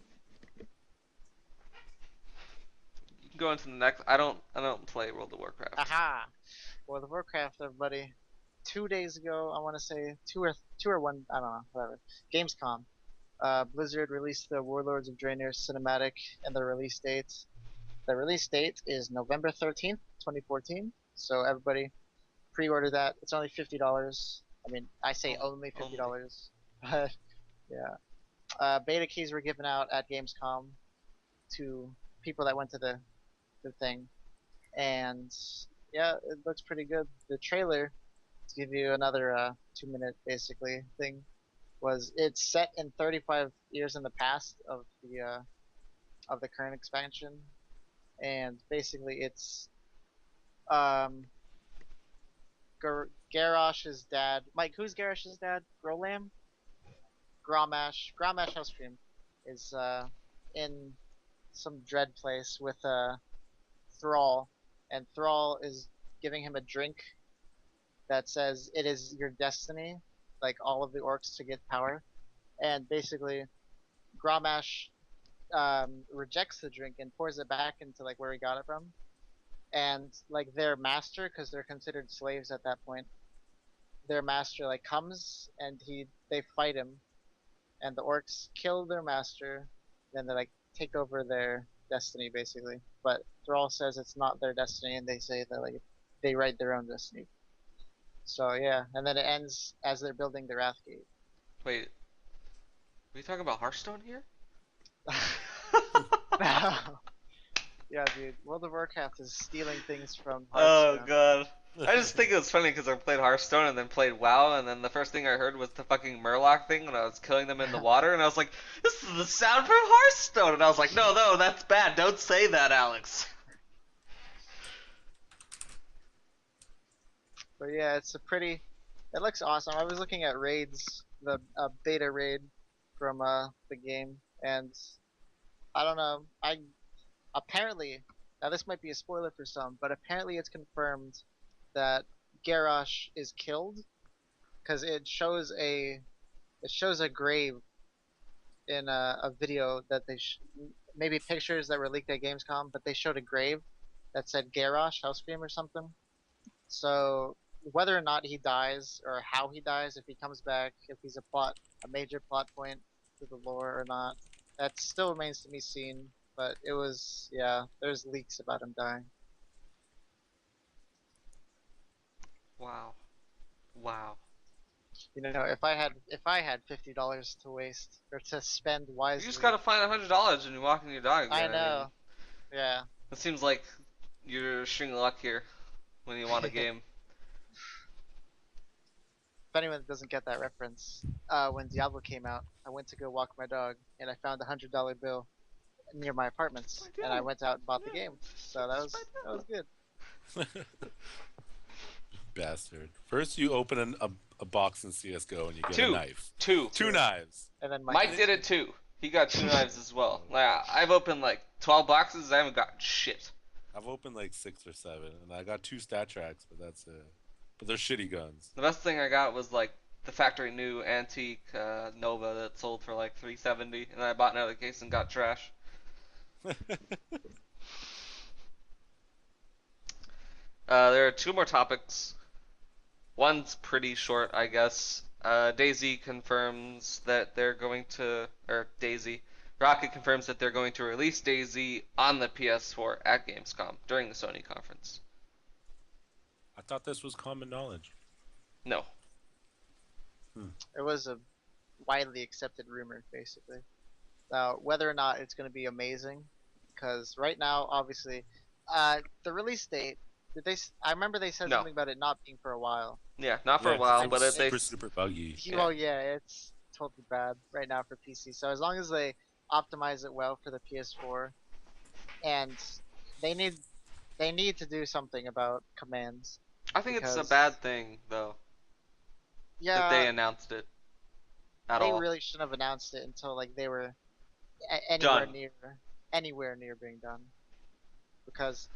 You can go into the next. I don't play World of Warcraft. Aha! World of Warcraft, everybody. 2 days ago, I want to say two or one, I don't know, whatever. Gamescom. Blizzard released the Warlords of Draenor cinematic and the release date. The release date is November 13th, 2014. So everybody pre-order that. It's only $50. I mean, I say only Only. $50, but yeah. Beta keys were given out at Gamescom to people that went to the thing, and yeah, it looks pretty good. The trailer, to give you another 2 minute basically thing, was it's set in 35 years in the past of the current expansion, and basically it's um Garrosh's dad. Mike, who's Garrosh's dad? Grolam? Grommash Hellstream is in some dread place with Thrall, and Thrall is giving him a drink that says it is your destiny, like all of the orcs to get power. And basically, Grommash rejects the drink and pours it back into like where he got it from. And like their master, because they're considered slaves at that point, their master like comes and they fight him, and the orcs kill their master. Then they like take over their destiny basically. But Thrall says it's not their destiny, and they say that like they write their own destiny. So yeah, and then it ends as they're building the Wrathgate. Wait, are we talking about Hearthstone here? Yeah, dude, World of Warcraft is stealing things from Oh Hearthstone. god. I just think it was funny because I played Hearthstone and then played WoW, and then the first thing I heard was the fucking Murloc thing when I was killing them in the water, and I was like, this is the sound from Hearthstone! And I was like, no, that's bad. Don't say that, Alex. But yeah, it looks awesome. I was looking at raids, the beta raid from the game, and I don't know. I apparently, now this might be a spoiler for some, but apparently it's confirmed that Garrosh is killed because it shows a grave in a video that maybe pictures that were leaked at Gamescom, but they showed a grave that said Garrosh Hellscream or something. So whether or not he dies or how he dies, if he comes back, if he's a major plot point to the lore or not, that still remains to be seen. But it was, yeah, there's leaks about him dying. Wow. Wow. You know, if I had $50 to waste or to spend You just wisely, gotta find $100 when you walk in your dog I again. I mean, know, yeah. it seems like you're string luck here when you want a game. If anyone doesn't get that reference, when Diablo came out, I went to go walk my dog, and I found $100 bill near my apartments, and I went out and bought the game. So that was good. Bastard. First, you open a box in CS:GO and you get a Two. knife. Two. Two knives. And then Mike did it too. He got 2 knives as well. Like, I've opened like 12 boxes. I haven't gotten shit. I've opened like 6 or 7, and I got 2 stat tracks, but that's it. But they're shitty guns. The best thing I got was like the factory new antique Nova that sold for like 370, and I bought another case and got trash. There are 2 more topics. One's pretty short, I guess. DayZ confirms that they're going to, or DayZ, Rocket confirms that they're going to release DayZ on the PS4 at Gamescom during the Sony conference. I thought this was common knowledge. No. It was a widely accepted rumor, basically. Now, whether or not it's going to be amazing, because right now, obviously, the release date. Did they? I remember they said No. something about it not being for a while. Yeah, not for Yeah, a 'cause while, it was but they. super buggy. Yeah. Well, yeah, it's totally bad right now for PC. So as long as they optimize it well for the PS4, and they need they need to do something about commands I think it's a because bad thing though that yeah, they announced it at they all. really shouldn't have announced it until like they were Done. anywhere near being done because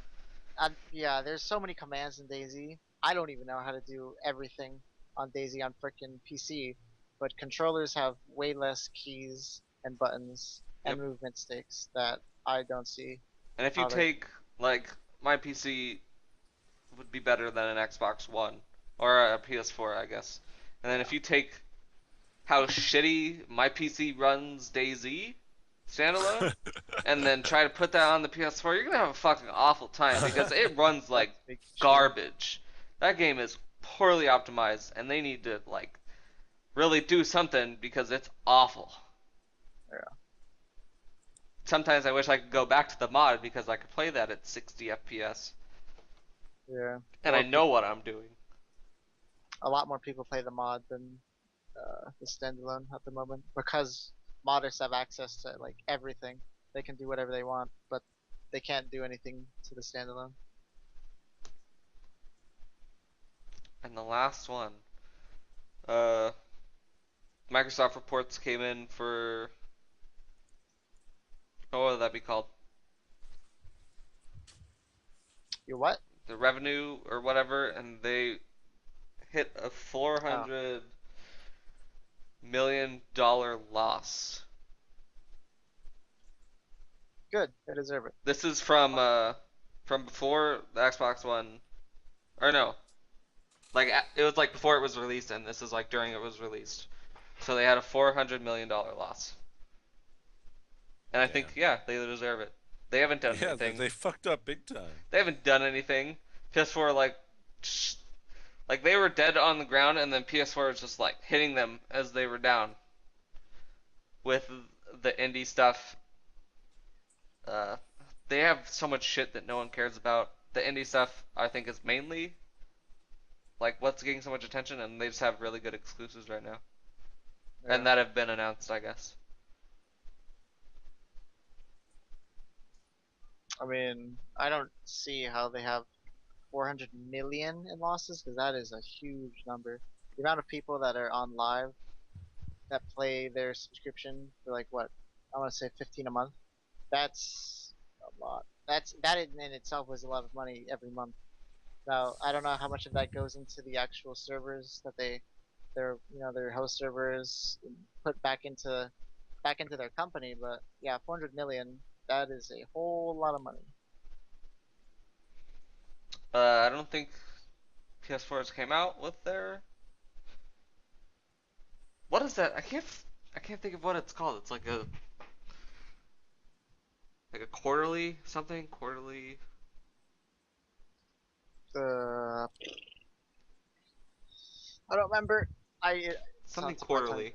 yeah, there's so many commands in Daisy. I don't even know how to do everything on Daisy on frickin' PC, but controllers have way less keys and buttons and Yep. movement sticks that I don't see And if you how they're. take like my PC would be better than an Xbox One or a PS4, I guess. And then if you take how shitty my PC runs DayZ standalone, and then try to put that on the PS4, you're gonna have a fucking awful time because it runs That's like a big issue. garbage. That game is poorly optimized, and they need to like really do something because it's awful. Yeah. Sometimes I wish I could go back to the mod because I could play that at 60 FPS, Yeah. and I know what I'm doing. A lot more people play the mod than the standalone at the moment because modders have access to like everything. They can do whatever they want, but they can't do anything to the standalone. And the last one, uh, Microsoft reports came in for what would that be called? You what? The revenue or whatever, and they hit a $400 million loss. Good. They deserve it. This is from before the Xbox One, or no, like it was like before it was released, and this is like during it was released. So they had a $400 million loss, and I think yeah they deserve it. They haven't done Yeah, anything. they fucked up big time. They haven't done anything. PS4 like they were dead on the ground, and then PS4 was just like hitting them as they were down with the indie stuff. Uh, they have so much shit that no one cares about. The indie stuff, I think, is mainly like what's getting so much attention, and they just have really good exclusives right now, Yeah. and that have been announced, I guess. I mean, I don't see how they have 400 million in losses because that is a huge number. The amount of people that are on live that play their subscription for like what I want to say 15 a month. That's a lot. That in itself was a lot of money every month. Now I don't know how much of that goes into the actual servers that their host servers put back into their company, but yeah, 400 million. That is a whole lot of money. I don't think PS4s came out with their what is that? I can't think of what it's called. It's like a quarterly something quarterly. Uh, I don't remember. It's Something not too much. quarterly,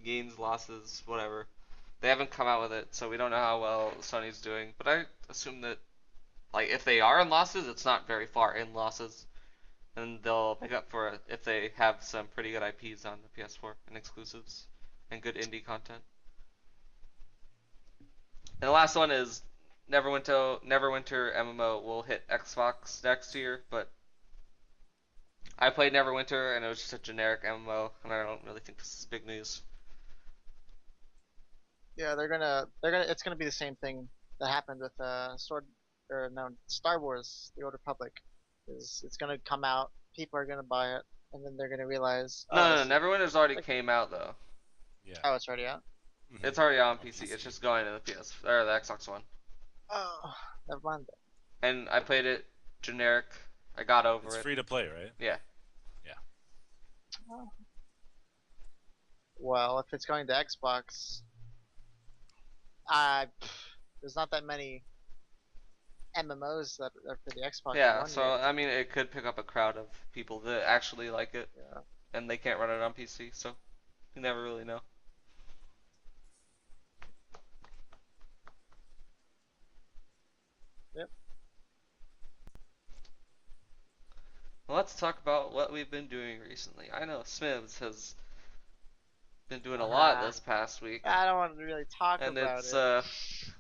gains, losses, whatever. They haven't come out with it, so we don't know how well Sony's doing. But I assume that, like, if they are in losses, it's not very far in losses, and they'll make up for it if they have some pretty good IPs on the PS4 and exclusives and good indie content. And the last one is Neverwinter MMO will hit Xbox next year, but I played Neverwinter and it was just a generic MMO, and I don't really think this is big news. Yeah, it's gonna be the same thing that happened with Star Wars: The Old Republic. It's gonna come out, people are gonna buy it, and then they're gonna realize, oh, No, this no, is Neverwinter's already like, came out though. Yeah. oh, it's already out. It's already on PC. It's just going to the PS or the Xbox One. Oh, never mind then. And I played it generic. I got over It's it. free to play, right? Yeah. Well, if it's going to Xbox, I there's not that many MMOs that are for the Xbox Yeah, One so yet. I mean it could pick up a crowd of people that actually like it Yeah. and they can't run it on PC, so you never really know. let's talk about what we've been doing recently. I know Smibs has been doing a lot Uh, this past week, I don't want to really talk and about it's it.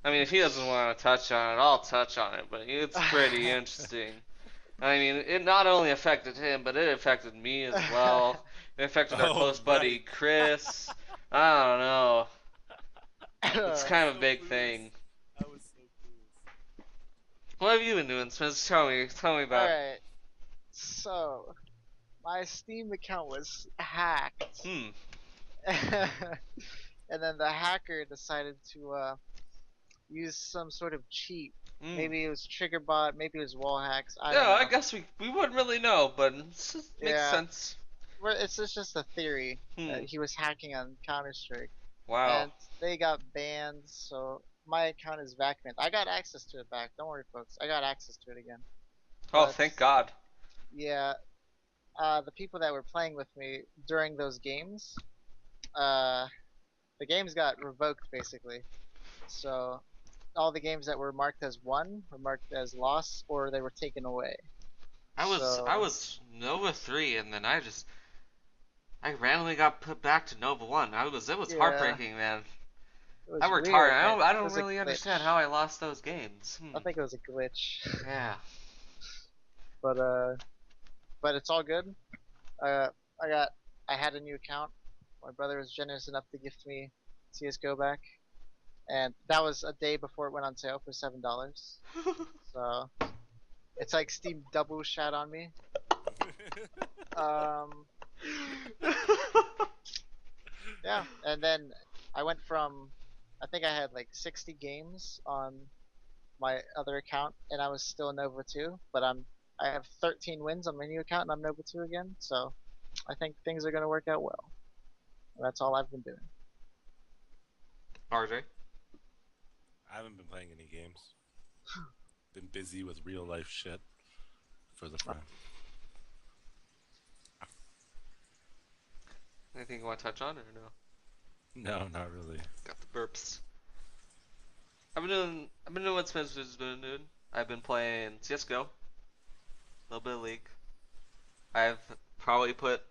I mean, if he doesn't want to touch on it, I'll touch on it, but it's pretty interesting. I mean, it not only affected him, but it affected me as well. It affected our Oh, close buddy right. Chris. I don't know. It's I was kind of a so big clueless. thing. I was so clueless. What have you been doing, Smith? Tell me about it. Alright, so my Steam account was hacked. Hmm. And then the hacker decided to use some sort of cheat. Hmm. Maybe it was trigger bot, maybe it was wall hacks, I don't Yeah, I know. guess we wouldn't really know, but it makes Yeah, sense. it's just a theory that Hmm. he was hacking on Counter Strike. Wow. And they got banned, so my account is back. I got access to it back. Don't worry, folks. I got access to it again. Oh, But thank God. yeah, the people that were playing with me during those games, uh, the games got revoked basically. So all the games that were marked as won were marked as loss, or they were taken away. I So was Nova 3 and then I randomly got put back to Nova 1. It was yeah, heartbreaking, man. it I was worked hard. weird, man. I It don't was a really understand glitch. how I lost those games. I think it was a glitch, Yeah. but uh, but it's all good. Uh, I got I had a new account. My brother was generous enough to gift me CS:GO back, and that was a day before it went on sale for $7. So it's like Steam double shat on me. Um, yeah, and then I went from I think I had like 60 games on my other account, and I was still Nova 2, but I have 13 wins on my new account, and I'm Nova 2 again. So I think things are gonna work out well. That's all I've been doing. RJ. I haven't been playing any games. Been busy with real life shit for the friend. Anything you want to touch on or no? No, not really. Got the burps. I've been doing what Spencer's been doing. I've been playing CS:GO, a little bit of League. I've probably put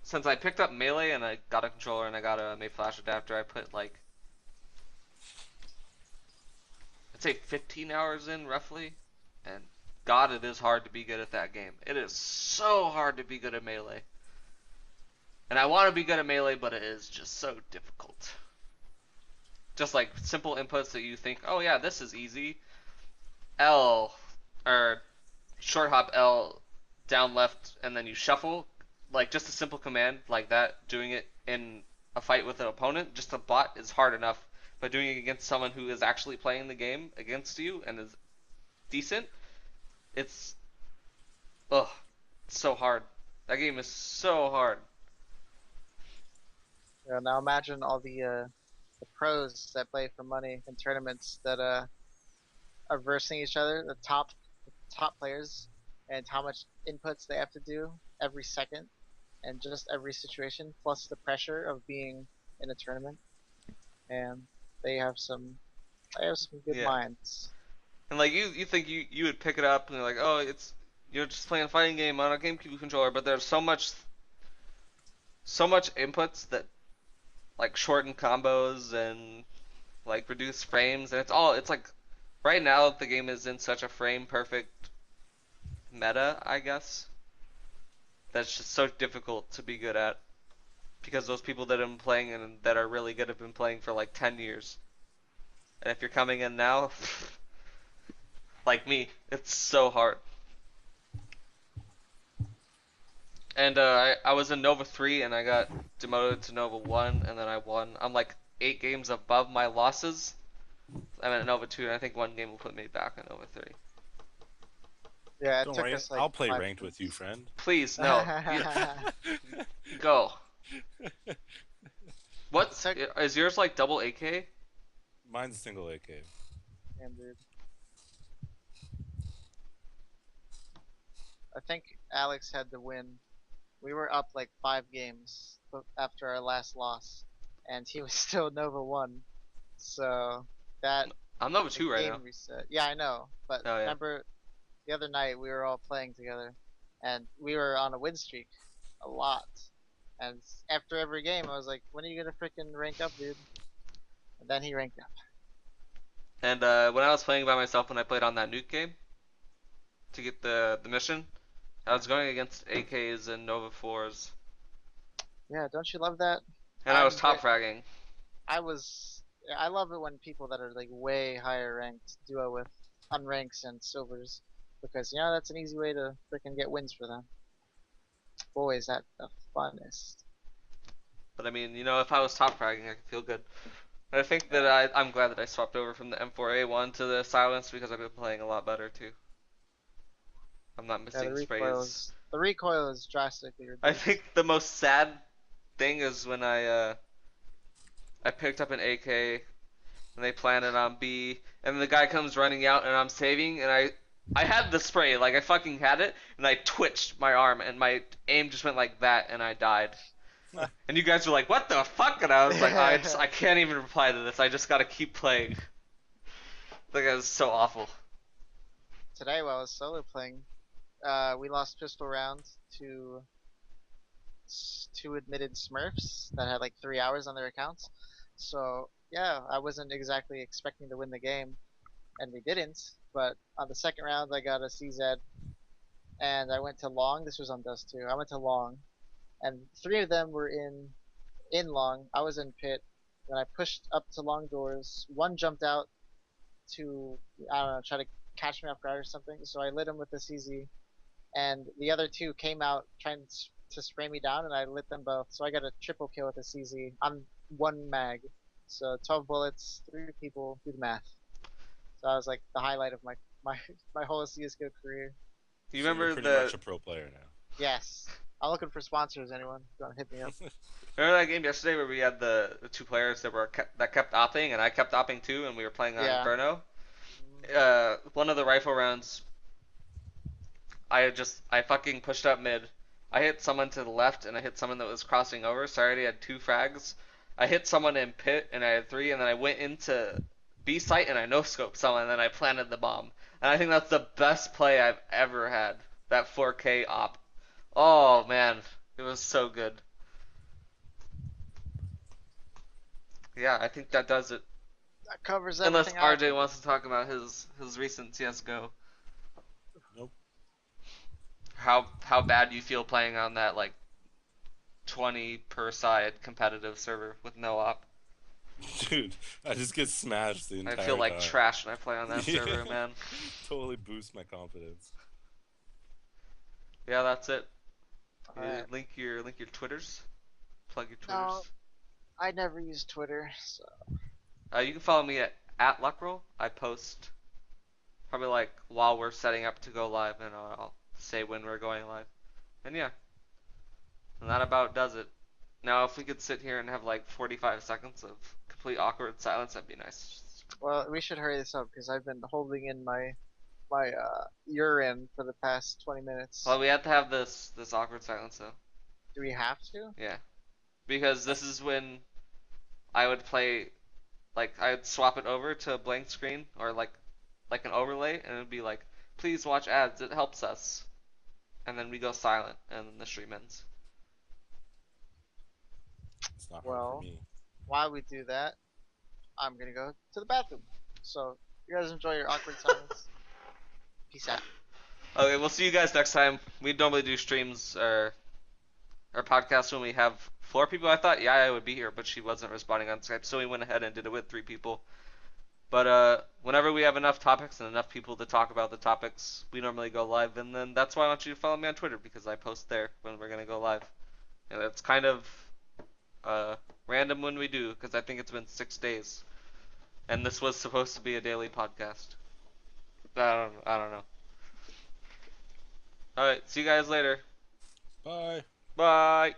since I picked up Melee and I got a controller and I got a May Flash adapter, I put like I'd say 15 hours in roughly. And God, it is hard to be good at that game. It is so hard to be good at Melee. And I want to be good at Melee, but it is just so difficult. Just like simple inputs that you think, oh yeah, this is easy. L or short hop L down left and then you shuffle. Like just a simple command like that, doing it in a fight with an opponent, just a bot is hard enough. But doing it against someone who is actually playing the game against you and is decent, it's ugh, it's so hard. That game is so hard. Yeah, now imagine all the pros that play for money in tournaments that are versing each other, the top players, and how much inputs they have to do every second and just every situation, plus the pressure of being in a tournament. And they have some they have some good Yeah. minds. And like you think you would pick it up and you're like, oh, you're just playing a fighting game on a GameCube controller, but there's so much inputs that like shorten combos and like reduce frames, and it's like right now the game is in such a frame perfect meta, I guess, that's just so difficult to be good at because those people that have been playing and that are really good have been playing for like 10 years. And if you're coming in now, like me, it's so hard. And I was in Nova 3 and I got demoted to Nova 1 and then I won. I'm like 8 games above my losses. I'm at Nova 2 and I think one game will put me back in Nova 3. Yeah, it Don't took worry, us like I'll play five ranked with you, games. friend. Please, no. Go. It What's took is yours like double AK? Mine's single AK. Damn, dude. I think Alex had the win. We were up like 5 games after our last loss, and he was still Nova 1. So that I'm Nova the 2 right now. game reset. Yeah, I know. But Oh yeah. remember the other night we were all playing together. and we were on a win streak, a lot. And after every game, I was like, "When are you gonna freaking rank up, dude?" And then he ranked up. And when I was playing by myself, when I played on that nuke game to get the mission, I was going against AKs and Nova 4s, Yeah, don't you love that? and I was I'm top ve- fragging. I was I love it when people that are like way higher ranked duo with unranks and silvers because that's an easy way to freaking get wins for them. Boy, is that the funnest. But I mean, if I was top fragging, I could feel good. And I think that Yeah, I'm glad that I swapped over from the M4A1 to the Silence because I've been playing a lot better too. I'm not yeah, missing sprays. the recoil is drastically I reduced. think the most sad thing is when I picked up an AK and they planted on B, and the guy comes running out, and I'm saving, and I had the spray, like I fucking had it, and I twitched my arm, and my aim just went like that, and I died. And you guys were like, "What the fuck?" And I was like, I can't even reply to this. I just gotta keep playing." Like that was so awful. Today while I was solo playing, we lost pistol rounds to two admitted Smurfs that had like 3 hours on their accounts. So yeah, I wasn't exactly expecting to win the game, and we didn't. But on the second round, I got a CZ, and I went to long. This was on Dust 2. I went to long, and three of them were in long. I was in pit. When I pushed up to long doors, one jumped out to I don't know try to catch me off guard or something. So I lit him with the CZ, and the other two came out trying to spray me down, and I lit them both. So I got a triple kill with the CZ on one mag. So 12 bullets, three people. Do the math. So I was like the highlight of my my whole CS:GO career. You So you're remember pretty much a pro player now. Yes, I'm looking for sponsors. Anyone want to hit me up? remember that game yesterday where we had the two players that kept opping, and I kept opping too, and we were playing on Yeah. Inferno. One of the rifle rounds, I fucking pushed up mid. I hit someone to the left, and I hit someone that was crossing over, so I already had 2 frags. I hit someone in pit, and I had 3, and then I went into B site, and I no-scoped someone, and then I planted the bomb. And I think that's the best play I've ever had. That 4K op. Oh, man. It was so good. Yeah, I think that does it. That covers Unless everything I RJ did. wants to talk about his recent CS:GO. Nope. How bad you feel playing on that like 20 per side competitive server with no op. Dude, I just get smashed the I entire feel like time. trash when I play on that Yeah. server, man. Totally boosts my confidence. Yeah, that's it. All You right. link your Twitters. Plug your No, Twitters. I never use Twitter, so You can follow me at Luckroll. I post probably like while we're setting up to go live, and I'll say when we're going live. And yeah, and that about does it. Now, if we could sit here and have like 45 seconds of complete awkward silence, that'd be nice. well, we should hurry this up because I've been holding in my urine for the past 20 minutes. Well, we have to have this awkward silence though. Do we have to? Yeah, because this is when I would play, like I'd swap it over to a blank screen or like an overlay, and it'd be like, please watch ads, it helps us. And then we go silent, and then the stream ends. It's not hard for Well, me. while we do that, I'm gonna go to the bathroom. So you guys enjoy your awkward silence. Peace out. Okay, we'll see you guys next time. We normally do streams or podcasts when we have 4 people. I thought Yaya would be here, but she wasn't responding on Skype, so we went ahead and did it with 3 people. But whenever we have enough topics and enough people to talk about the topics, we normally go live, and then that's why I want you to follow me on Twitter, because I post there when we're gonna go live. And it's kind of random when we do, because I think it's been 6 days, and this was supposed to be a daily podcast. I don't know. All right, see you guys later. Bye. Bye.